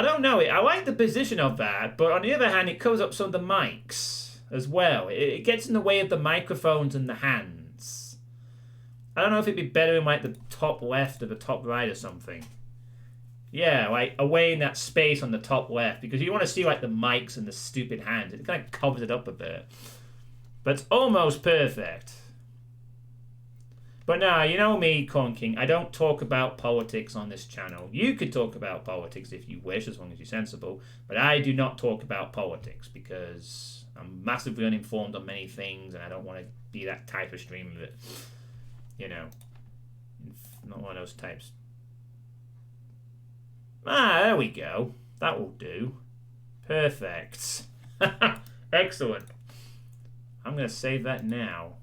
don't know. I like the position of that, but on the other hand, it covers up some of the mics as well. It gets in the way of the microphones and the hands. I don't know if it'd be better in like the top left or the top right or something. Yeah, like away in that space on the top left, because you want to see like the mics and the stupid hands. It kind of covers it up a bit. But it's almost perfect. But now, you know me, Corn King, I don't talk about politics on this channel. You could talk about politics if you wish, as long as you're sensible. But I do not talk about politics because I'm massively uninformed on many things and I don't want to be that type of streamer that, you know, not one of those types. Ah, there we go. That will do. Perfect. Excellent. I'm going to save that now.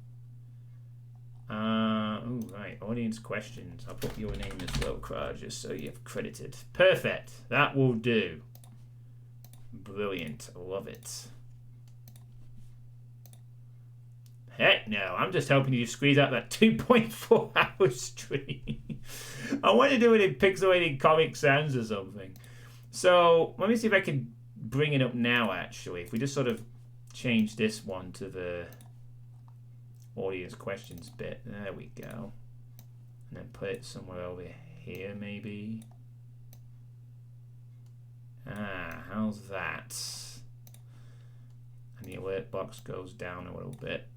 Oh, right. Audience questions. I'll put your name as well, Kraj, just so you have credited. Perfect. That will do. Brilliant. I love it. Heck no. I'm just helping you squeeze out that 2.4 hour stream. I want to do it in pixelated Comic Sans or something. So, let me see if I can bring it up now, actually. If we just sort of change this one to the audience questions bit. There we go. And then put it somewhere over here, maybe. How's that? And the alert box goes down a little bit.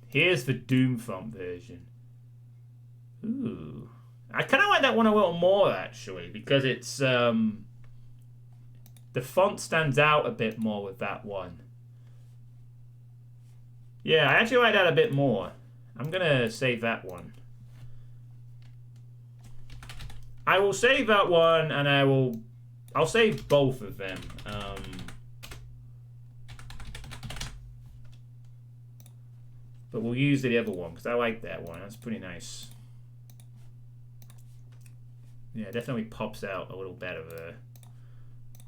Here's the Doom font version. Ooh. I kind of like that one a little more, actually, because it's, the font stands out a bit more with that one. Yeah, I actually like that a bit more. I'm going to save that one. I will save that one, and I'll save both of them. But we'll use the other one, because I like that one. That's pretty nice. Yeah, it definitely pops out a little better there.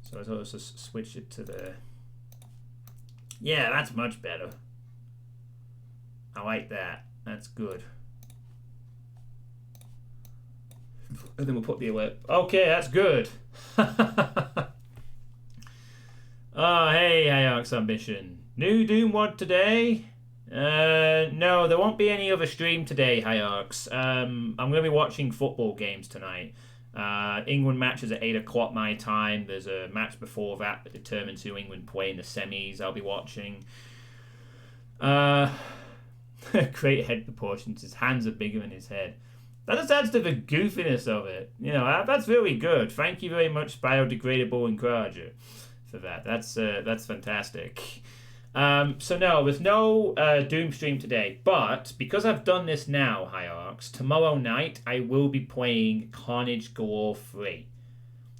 So let's just switch it to the... Yeah, that's much better. I like that. That's good. And then we'll put the alert. Okay, that's good. Oh, hey, Ajax Ambition. New Doom WOD today? No, there won't be any other stream today, Ajax. I'm going to be watching football games tonight. England matches at 8 o'clock my time. There's a match before that that determines who England play in the semis I'll be watching. Great head proportions. His hands are bigger than his head. That just adds to the goofiness of it. You know, that's really good. Thank you very much, Biodegradable Encourager, for that. That's fantastic. So no, there's no Doom stream today, but because I've done this now, Hierarchs, tomorrow night I will be playing Carnage Galore 3.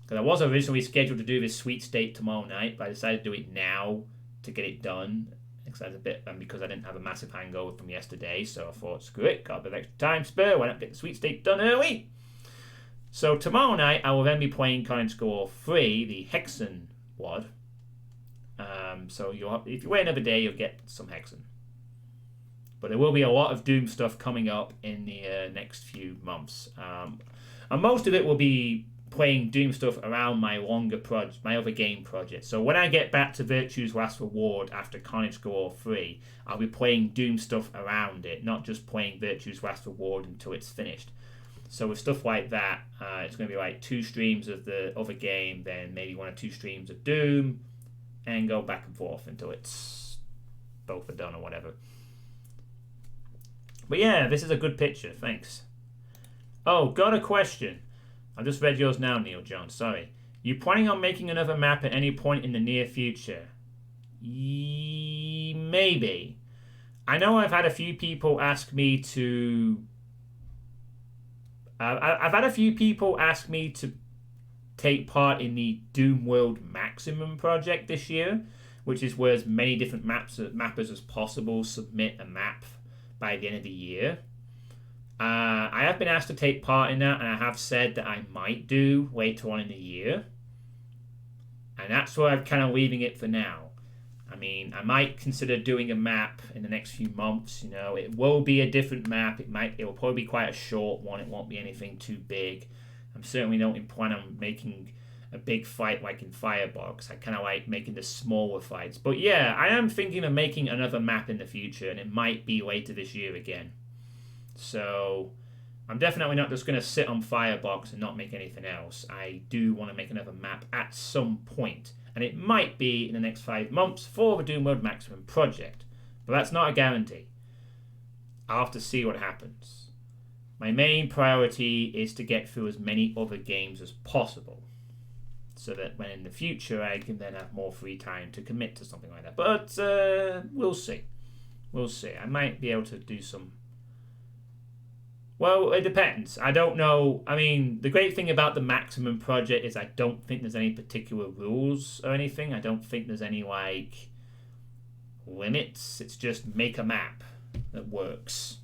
Because I was originally scheduled to do this Sweet State tomorrow night, but I decided to do it now to get it done. Because I didn't have a massive hangover from yesterday, so I thought, screw it, got a bit of extra time spare, why not get the Sweet State done early? So tomorrow night I will then be playing Carnage Galore 3, the Hexen WOD. So if you wait another day, you'll get some Hexen. But there will be a lot of Doom stuff coming up in the next few months. And most of it will be playing Doom stuff around my my other game project. So when I get back to Virtue's Last Reward after Carnage Galore 3, I'll be playing Doom stuff around it, not just playing Virtue's Last Reward until it's finished. So with stuff like that, it's going to be like 2 streams of the other game, then maybe 1 or 2 streams of Doom, and go back and forth until it's both are done or whatever. But yeah, this is a good picture, thanks. Oh, got a question. I just read yours now, Neil John, sorry. You planning on making another map at any point in the near future? Maybe. I know I've had a few people ask me to... I've had a few people ask me to take part in the Doom World Maximum project this year, which is where as many different mappers as possible submit a map by the end of the year. I have been asked to take part in that, and I have said that I might do later on in the year. And that's where I'm kind of leaving it for now. I mean, I might consider doing a map in the next few months. You know, it will be a different map. It will probably be quite a short one. It won't be anything too big. I'm certainly don't plan on making a big fight like in Firebox. I kind of like making the smaller fights. But yeah, I am thinking of making another map in the future, and it might be later this year again. So I'm definitely not just going to sit on Firebox and not make anything else. I do want to make another map at some point, and it might be in the next 5 months for the Doom World Maximum project. But that's not a guarantee. I'll have to see what happens. My main priority is to get through as many other games as possible, so that when in the future I can then have more free time to commit to something like that. But we'll see. We'll see. I might be able to do some... Well, it depends. I don't know. I mean, the great thing about the Maximum project is I don't think there's any particular rules or anything. I don't think there's any, like, limits. It's just make a map that works.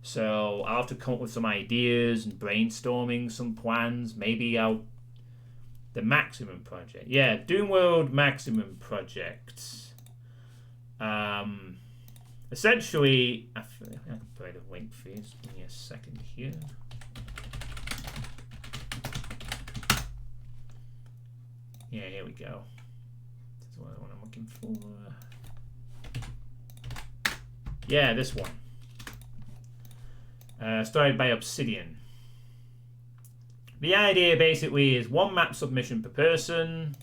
So I'll have to come up with some ideas and brainstorming some plans. Maybe the maximum project. Yeah, Doom World maximum project. Essentially, I can provide a link for you. Just give me a second here. Yeah, here we go. This is what I'm looking for. Yeah, this one. Started by Obsidian. The idea basically is 1 map submission per person.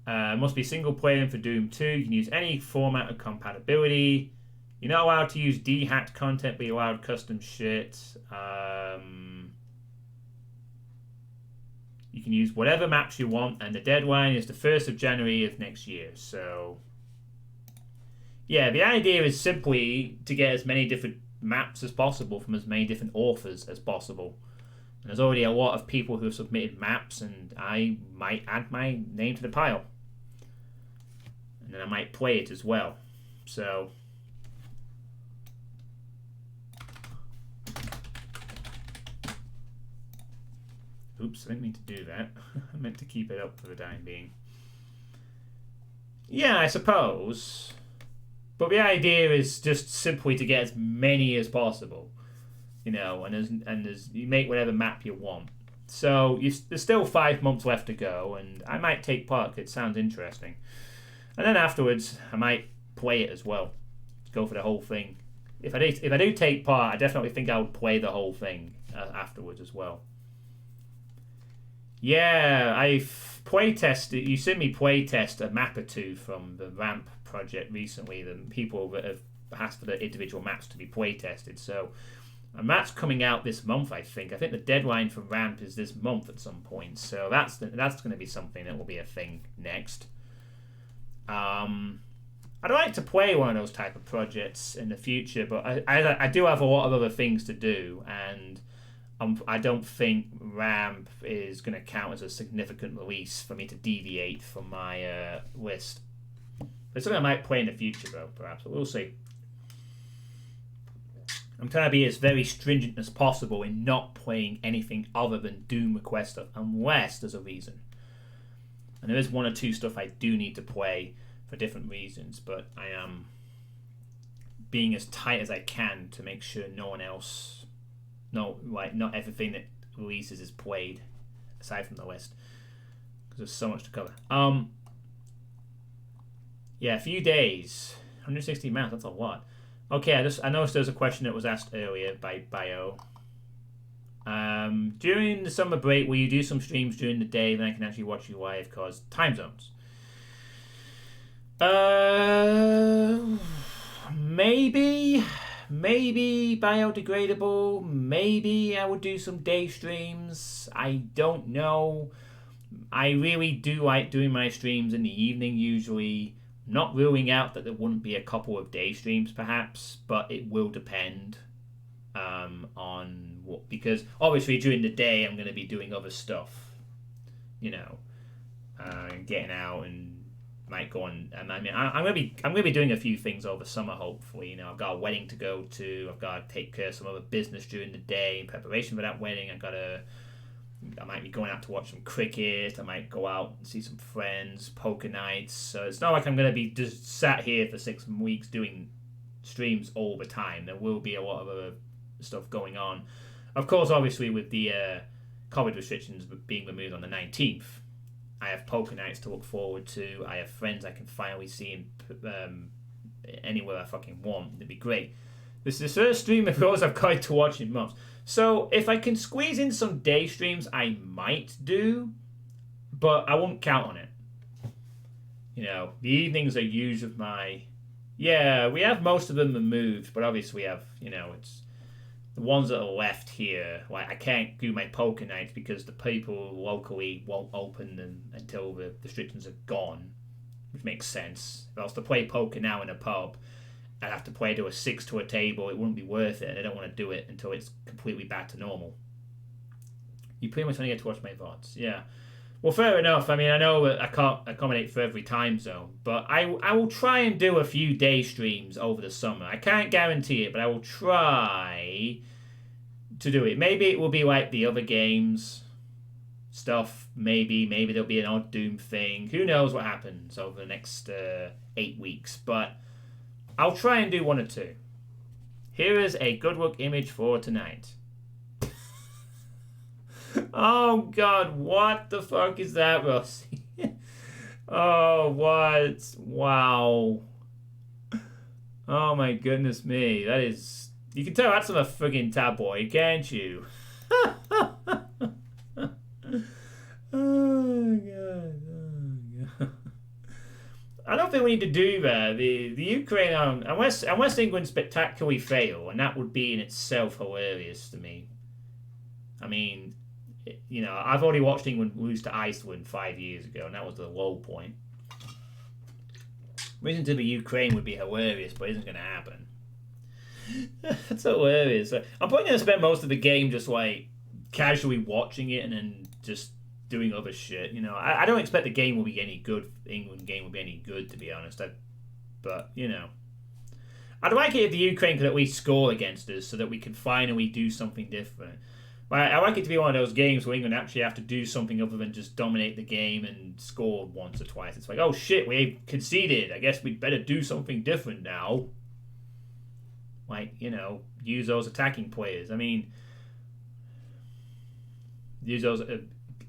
Must be single player for Doom 2. You can use any format of compatibility. You're not allowed to use de-hacked content, but you're allowed custom shit. You can use whatever maps you want, and the deadline is the 1st of January of next year. So, yeah, the idea is simply to get as many different maps as possible from as many different authors as possible. And there's already a lot of people who have submitted maps, and I might add my name to the pile. And then I might play it as well. So, oops, I didn't mean to do that. I meant to keep it up for the time being. Yeah, I suppose. But the idea is just simply to get as many as possible. You know, and you make whatever map you want. So there's still 5 months left to go, and I might take part. It sounds interesting. And then afterwards, I might play it as well. Go for the whole thing. If I do take part, I definitely think I would play the whole thing afterwards as well. Yeah, I've playtested. You seen me playtest a map or two from the Ramp project recently. The people that have asked for the individual maps to be playtested. So, and that's coming out this month. I think the deadline for Ramp is this month at some point. So that's going to be something that will be a thing next. I'd like to play one of those type of projects in the future, but I do have a lot of other things to do, and I don't think Ramp is going to count as a significant release for me to deviate from my list. It's something I might play in the future, though, perhaps. But we'll see. I'm trying to be as very stringent as possible in not playing anything other than Doom request stuff, unless there's a reason. And there is 1 or 2 stuff I do need to play for different reasons, but I am being as tight as I can to make sure not everything that releases is played, aside from the list, because there's so much to cover. Yeah, a few days, 160 maps. That's a lot. Okay, I noticed there's a question that was asked earlier by Bio. During the summer break, will you do some streams during the day? Then I can actually watch you live, cause time zones. Maybe biodegradable. Maybe I would do some day streams. I don't know. I really do like doing my streams in the evening usually. Not ruling out that there wouldn't be a couple of day streams perhaps, but it will depend on what, because obviously during the day I'm going to be doing other stuff, you know, getting out and might go on. I'm going to be doing a few things over summer hopefully. You know, I've got a wedding to go to. I've got to take care of some other business during the day in preparation for that wedding. I might be going out to watch some cricket. I might go out and see some friends, poker nights. So it's not like I'm going to be just sat here for 6 weeks doing streams all the time. There will be a lot of other stuff going on. Of course, obviously, with the COVID restrictions being removed on the 19th, I have poker nights to look forward to. I have friends I can finally see anywhere I fucking want. It'd be great. This is the first stream of yours I've got to watch in months. So if I can squeeze in some day streams, I might do, but I won't count on it. You know, the evenings are usually my... Yeah, we have most of them removed, but obviously we have, you know, it's the ones that are left here. Like, I can't do my poker nights because the people locally won't open them until the restrictions are gone, which makes sense. If I was to play poker now in a pub, I'd have to play to a 6 to a table. It wouldn't be worth it, and I don't want to do it until it's completely back to normal. You pretty much only get to watch my VODs. Yeah. Well, fair enough. I mean, I know I can't accommodate for every time zone, but I will try and do a few day streams over the summer. I can't guarantee it, but I will try to do it. Maybe it will be like the other games stuff. Maybe there'll be an odd Doom thing. Who knows what happens over the next 8 weeks? But I'll try and do one or two. Here is a good look image for tonight. Oh God, what the fuck is that, Rossi? Oh, what? Wow. Oh my goodness me. That is. You can tell that's from a friggin' tabloid, can't you? Oh God. Oh God. I don't think we need to do that. The Ukraine, unless England spectacularly fail, and that would be in itself hilarious to me. I mean, I've already watched England lose to Iceland 5 years ago, and that was the low point. Losing to the Ukraine would be hilarious, but it isn't going to happen. That's hilarious. I'm probably going to spend most of the game just like casually watching it and then just doing other shit. I don't expect the game will be any good. The England game will be any good, to be honest. But I'd like it if the Ukraine could at least score against us so that we could finally do something different. But I like it to be one of those games where England actually have to do something other than just dominate the game and score once or twice. It's like, oh shit, we conceded. I guess we'd better do something different now. Like, use those attacking players. I mean, use those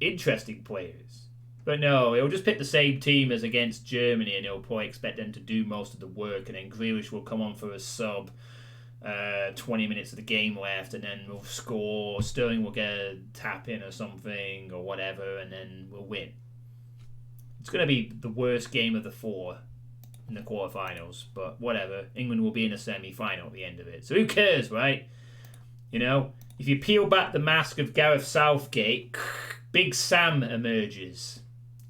interesting players. But no, it'll just pick the same team as against Germany, and it'll probably expect them to do most of the work, and then Grealish will come on for a sub. 20 minutes of the game left, and then we'll score. Sterling will get a tap in or something or whatever, and then we'll win. It's going to be the worst game of the four in the quarterfinals, but whatever. England will be in a semi-final at the end of it, so who cares, right? If you peel back the mask of Gareth Southgate, Big Sam emerges,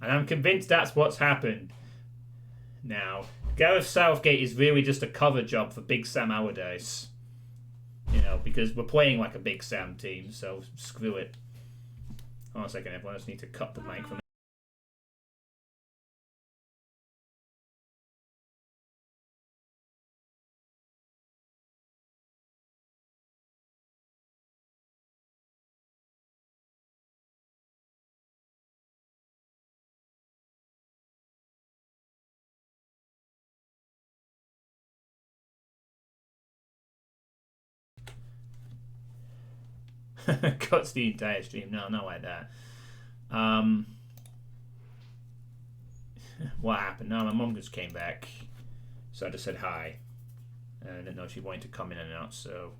and I'm convinced that's what's happened. Now, Gareth Southgate is really just a cover job for Big Sam Allardyce. Because we're playing like a Big Sam team, so screw it. Hold on a second, everyone. I just need to cut the mic from cuts the entire stream. No, not like that. What happened? No, my mum just came back, so I just said hi. I didn't know if she wanted to come in or not, so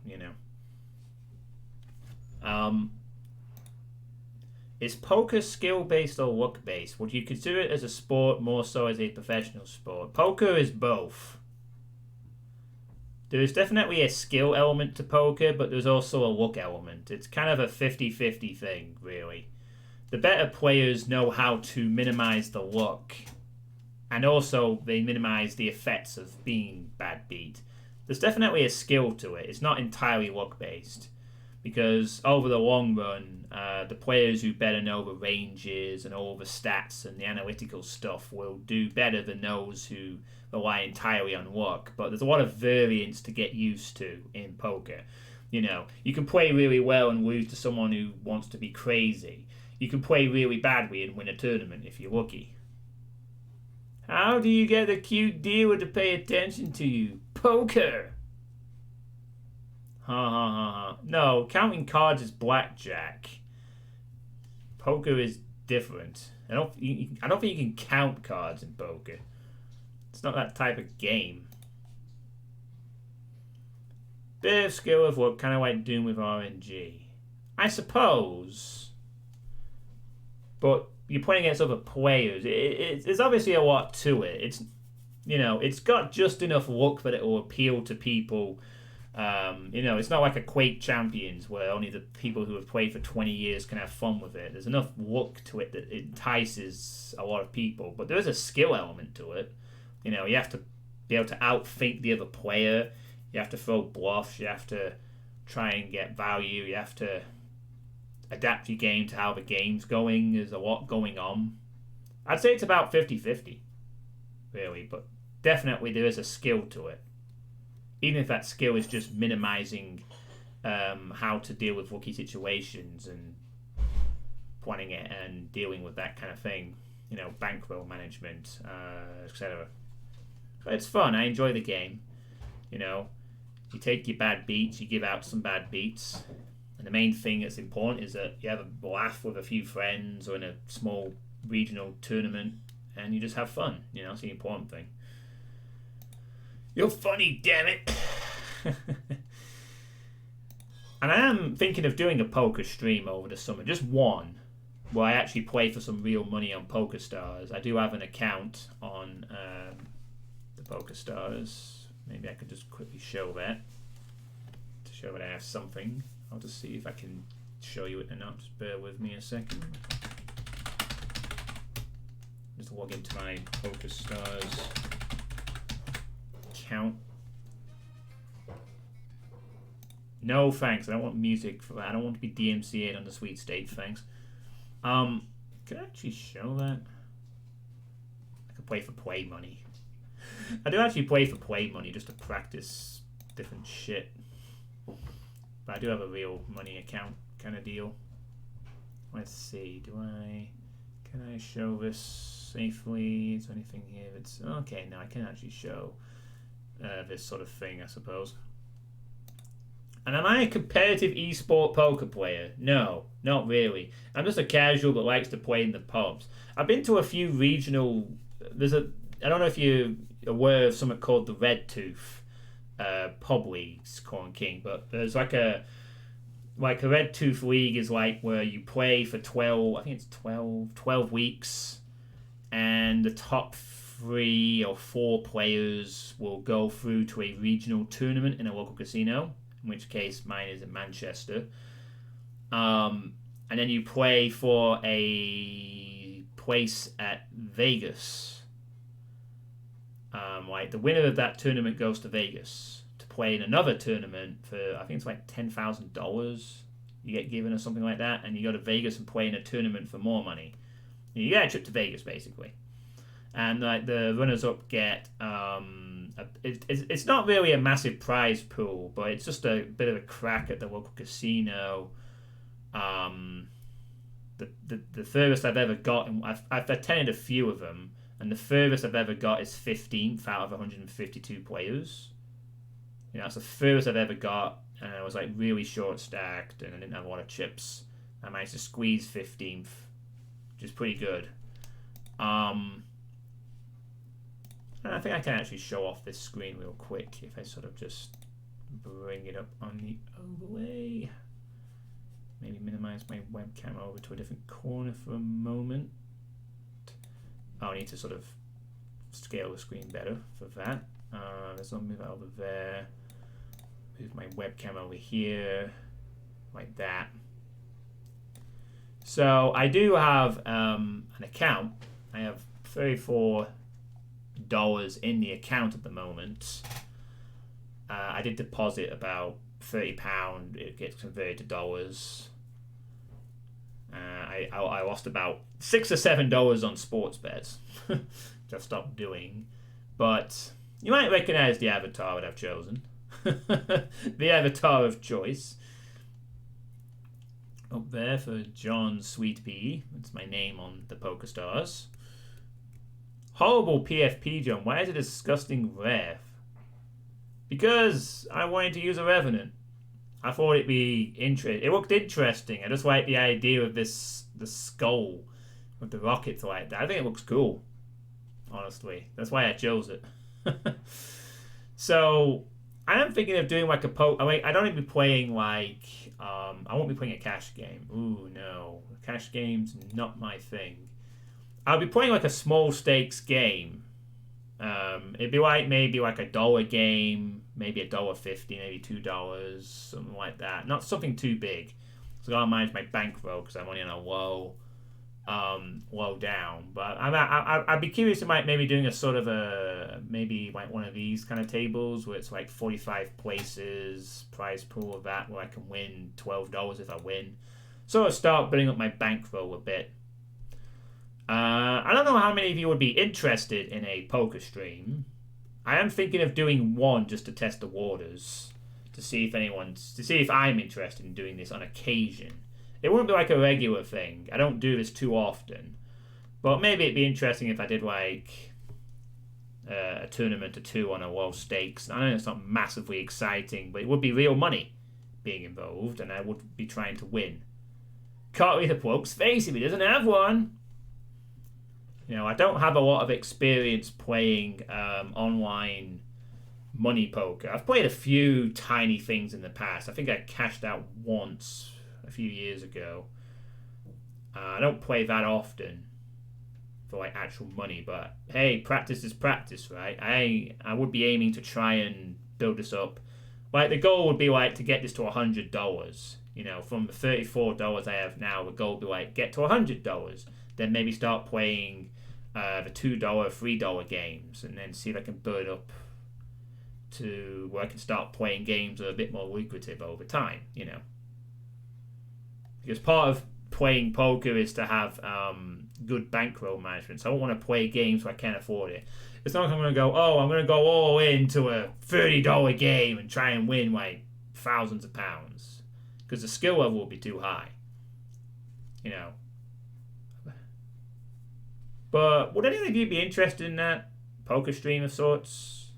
Is poker skill based or luck based? Would you consider it as a sport more so as a professional sport? Poker is both. There is definitely a skill element to poker, but there's also a luck element. It's kind of a 50-50 thing, really. The better players know how to minimize the luck, and also they minimize the effects of being bad beat. There's definitely a skill to it. It's not entirely luck based, because over the long run, the players who better know the ranges and all the stats and the analytical stuff will do better than those who rely entirely on luck. But there's a lot of variance to get used to in poker. You can play really well and lose to someone who wants to be crazy. You can play really badly and win a tournament if you're lucky. How do you get a cute dealer to pay attention to you? Poker! Ha ha ha ha. No, counting cards is blackjack. Poker is different. I don't think you can count cards in poker. It's not that type of game. Bit of skill of what kind of like Doom with RNG. I suppose. But you're playing against other players. There's obviously a lot to it. It's got just enough luck that it will appeal to people. It's not like a Quake Champions where only the people who have played for 20 years can have fun with it. There's enough luck to it that it entices a lot of people. But there is a skill element to it. You have to be able to outthink the other player. You have to throw bluffs. You have to try and get value. adapt your game to how the game's going. There's a lot going on. I'd say it's about 50-50, really, but definitely there is a skill to it. Even if that skill is just minimizing how to deal with rookie situations and planning it and dealing with that kind of thing, you know, bankroll management, etc. But it's fun. I enjoy the game. You know, you take your bad beats, you give out some bad beats, and the main thing that's important is that you have a laugh with a few friends or in a small regional tournament, and you just have fun. You know, it's the important thing. You're funny, damn it. And I am thinking of doing a poker stream over the summer, just one, where I actually play for some real money on PokerStars. I do have an account on the PokerStars. Maybe I could just quickly show that to show that I have something. I'll just see if I can show you it or not. Just bear with me a second. Just log into my PokerStars account. No thanks. I don't want music for that. I don't want to be DMCA'd on the sweet state. Thanks. Could I actually show that? I could play for play money. I do actually play for play money just to practice different shit. But I do have a real money account kind of deal. Let's see. Can I show this safely? Is there anything here that's okay? No, I can actually show this sort of thing, I suppose. And am I a competitive esport poker player? No, not really. I'm just a casual that likes to play in the pubs. I've been to a few regional. I don't know if you're aware of something called the Red Tooth pub leagues, Corn King, but there's like a Red Tooth league is like where you play for 12. I think it's 12 weeks, and the top 3 or 4 players will go through to a regional tournament in a local casino. In which case mine is in Manchester. And then you play for a place at Vegas. Like the winner of that tournament goes to Vegas to play in another tournament for, I think it's like $10,000 you get given or something like that, and you go to Vegas and play in a tournament for more money. You get a trip to Vegas basically. And like the runners-up get it's not really a massive prize pool, but it's just a bit of a crack at the local casino. The furthest I've ever got, and I've attended a few of them, and the furthest I've ever got is 15th out of 152 players. You know, that's the furthest I've ever got, and I was like really short stacked, and I didn't have a lot of chips. I managed to squeeze 15th, which is pretty good. I think I can actually show off this screen real quick if I sort of just bring it up on the overlay. Maybe minimize my webcam over to a different corner for a moment. I need to sort of scale the screen better for that. Let's not move that over there. Move my webcam over here, like that. So I do have an account. I have $34 in the account at the moment. I did deposit about £30. It gets converted to dollars. I lost about $6 or $7 on sports bets, which I've stopped doing. But you might recognize the avatar that I've chosen. The avatar of choice. Up there for John Suitepee. That's my name on the PokerStars. Horrible PFP, John. Why is it a disgusting ref? Because I wanted to use a Revenant. I thought it'd be interesting. It looked interesting. I just like the idea of the skull with the rockets like that. I think it looks cool, honestly. That's why I chose it. So I am thinking of doing like a I don't even be playing like I won't be playing a cash game. Ooh no, cash game's not my thing. I'll be playing like a small stakes game. It'd be like maybe like $1 game, maybe $1.50, maybe $2, something like that. Not something too big. So I gotta manage my bankroll because I'm only on a low down. But I'd be curious about maybe doing a sort of maybe like one of these kind of tables where it's like 45 places, prize pool of that, where I can win $12 if I win. sort of start building up my bankroll a bit. I don't know how many of you would be interested in a poker stream. I am thinking of doing one just to test the waters, to see if I'm interested in doing this on occasion. It wouldn't be like a regular thing. I don't do this too often, but maybe it'd be interesting if I did like a tournament or two on a low stakes. I know it's not massively exciting, but it would be real money being involved, and I would be trying to win. Can't read the bloke's face if he doesn't have one. You know, I don't have a lot of experience playing online money poker. I've played a few tiny things in the past. I think I cashed out once a few years ago. I don't play that often for like actual money, but hey, practice is practice, right? I would be aiming to try and build this up. Like the goal would be like to get this to $100. You know, from the $34 I have now, the goal would be like get to $100. Then maybe start playing the $2, $3 games, and then see if I can build up to where I can start playing games that are a bit more lucrative over time, you know. Because part of playing poker is to have good bankroll management, so I don't want to play games where I can't afford it. It's not like I'm going to go, I'm going to go all into a $30 game and try and win like thousands of pounds, because the skill level will be too high, you know. But would any of you be interested in that poker stream of sorts?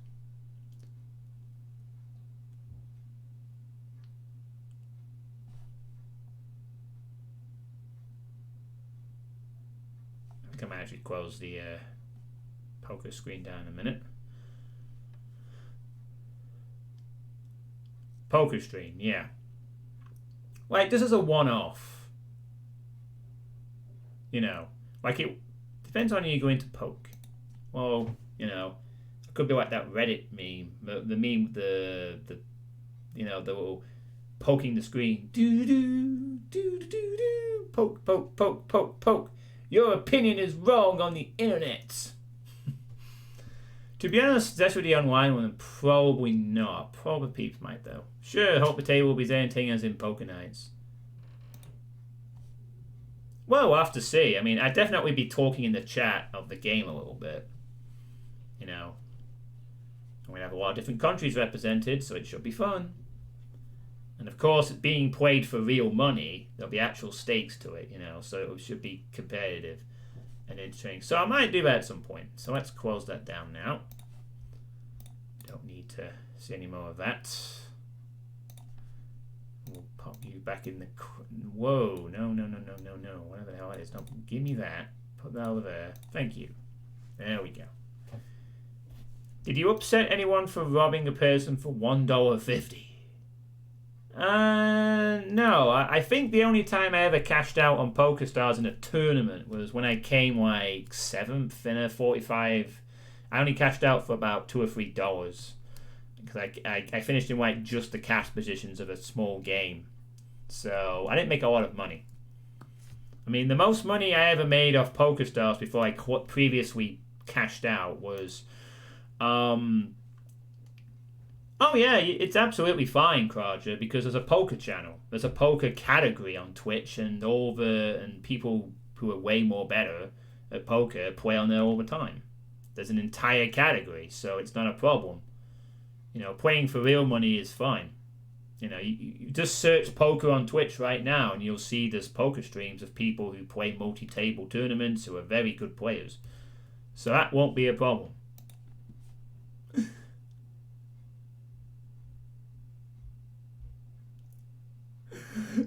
I think I might actually close the poker screen down in a minute. Poker stream, yeah. Like, this is a one-off. You know, like it depends on who you go into poke. Well, you know, it could be like that Reddit meme, the meme, the you know, the little poking the screen, do do do do do, poke poke poke poke poke. Your opinion is wrong on the internet. To be honest, that's really online one, and probably not. Probably peeps might though. Sure, hope the table will be as entertaining as in poker nights. Well, we'll have to see. I mean, I'd definitely be talking in the chat of the game a little bit. You know. And we have a lot of different countries represented, so it should be fun. And of course, being played for real money, there'll be actual stakes to it, you know, so it should be competitive and interesting. So I might do that at some point. So let's close that down now. Don't need to see any more of that. We'll pop you back in the... Whoa, no. Whatever the hell it is. Don't give me that. Put that over there. Thank you. There we go. Did you upset anyone for robbing a person for $1.50? No. I think the only time I ever cashed out on PokerStars in a tournament was when I came like 7th in a 45. I only cashed out for about $2 or $3 because I finished in like just the cash positions of a small game, so I didn't make a lot of money. I mean, the most money I ever made off PokerStars before I previously cashed out was oh yeah, it's absolutely fine, Kraja, because there's a poker channel. There's a poker category on Twitch, and and people who are way more better at poker play on there all the time. There's an entire category, so it's not a problem. You know, playing for real money is fine. You know, you just search poker on Twitch right now, and you'll see there's poker streams of people who play multi-table tournaments who are very good players. So that won't be a problem.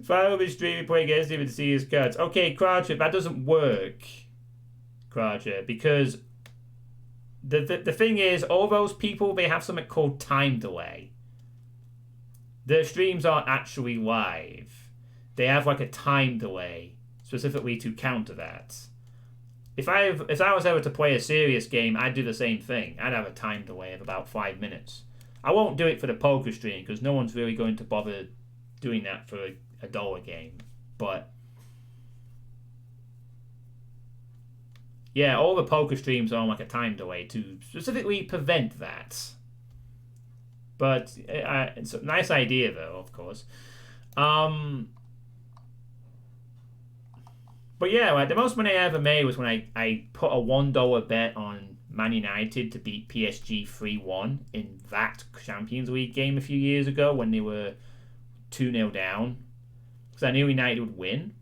File of stream play against him and see his cards. Okay, Croucher, that doesn't work, Croucher, because the thing is, all those people, they have something called time delay. Their streams aren't actually live. They have like a time delay specifically to counter that. If I was ever to play a serious game, I'd do the same thing. I'd have a time delay of about 5 minutes. I won't do it for the poker stream because no one's really going to bother doing that for a dollar game. But yeah, all the poker streams are on like a time delay to specifically prevent that. But it's a nice idea though, of course. But yeah, like, the most money I ever made was when I put a $1 bet on Man United to beat PSG 3-1 in that Champions League game a few years ago when they were 2-0 down. Because I knew United would win.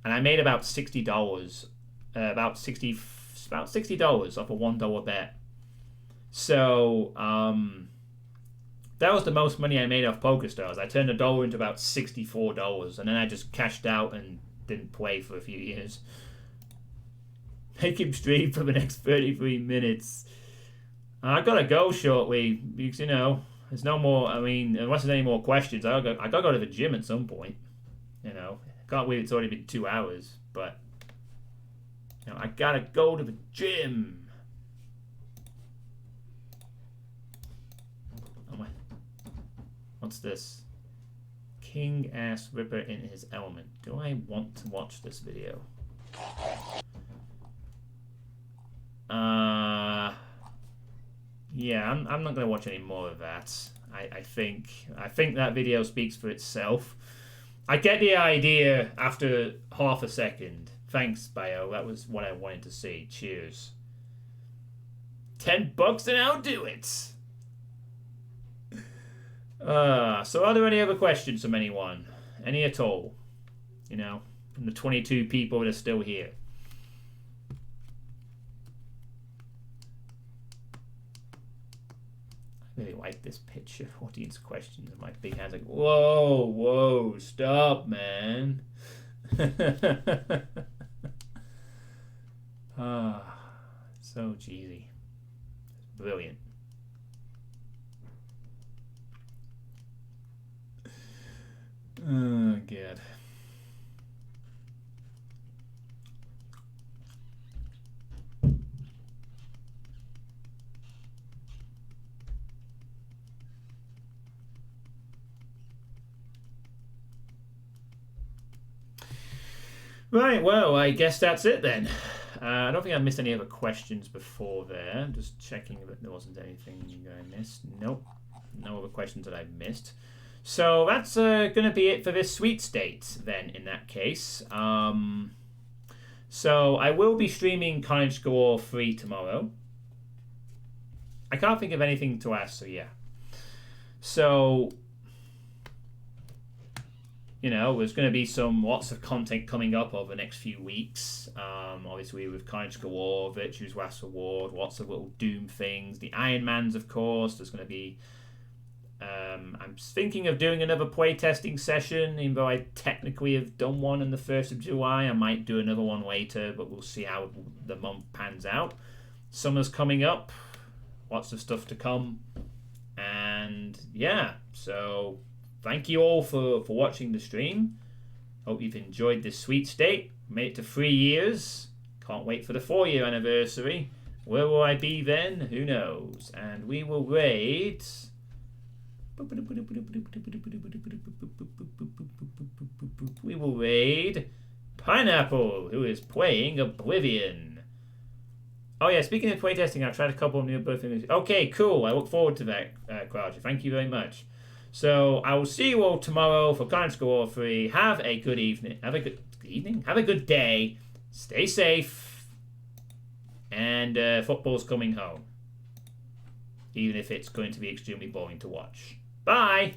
And I made about $60, about $60 off a $1 bet. So that was the most money I made off PokerStars. I turned $1 into about $64, and then I just cashed out and didn't play for a few years. Make him stream for the next 33 minutes. I gotta go shortly because, you know, there's no more. I mean, unless there's any more questions, I gotta go to the gym at some point. You know, can't believe it's already been 2 hours, but you know, I gotta go to the gym. What's this? King Ass Ripper in his element. Do I want to watch this video? Yeah, I'm not gonna watch any more of that. I think that video speaks for itself. I get the idea after half a second. Thanks, Bio. That was what I wanted to see. Cheers. $10 and I'll do it. So are there any other questions from anyone? Any at all? You know, from the 22 people that are still here. I really like this picture. Audience questions. My big hands like, whoa, stop, man. So cheesy. Brilliant. Oh, God. Right, well, I guess that's it then. I don't think I missed any other questions before there. I'm just checking that there wasn't anything I missed. Nope. No other questions that I've missed. So that's going to be it for this sweet state then, in that case. So I will be streaming College Score 3 tomorrow. I can't think of anything to ask, so yeah. So, you know, there's going to be lots of content coming up over the next few weeks. Obviously with College Score, Virtue's Last Reward, lots of little Doom things. The Ironmans, of course. There's going to be... I'm thinking of doing another playtesting session, even though I technically have done one on the 1st of July. I might do another one later, but we'll see how the month pans out. Summer's coming up. Lots of stuff to come. And yeah, so thank you all for watching the stream. Hope you've enjoyed this sweet state. Made it to 3 years. Can't wait for the 4-year anniversary. Where will I be then? Who knows? And we will raid... We will raid Pineapple, who is playing Oblivion. Oh yeah, speaking of playtesting, I've tried a couple of new things. Okay, cool. I look forward to that, Croucher. Thank you very much. So I will see you all tomorrow for College Score 3. Have a good evening. Have a good evening. Have a good day. Stay safe. And football's coming home. Even if it's going to be extremely boring to watch. Bye!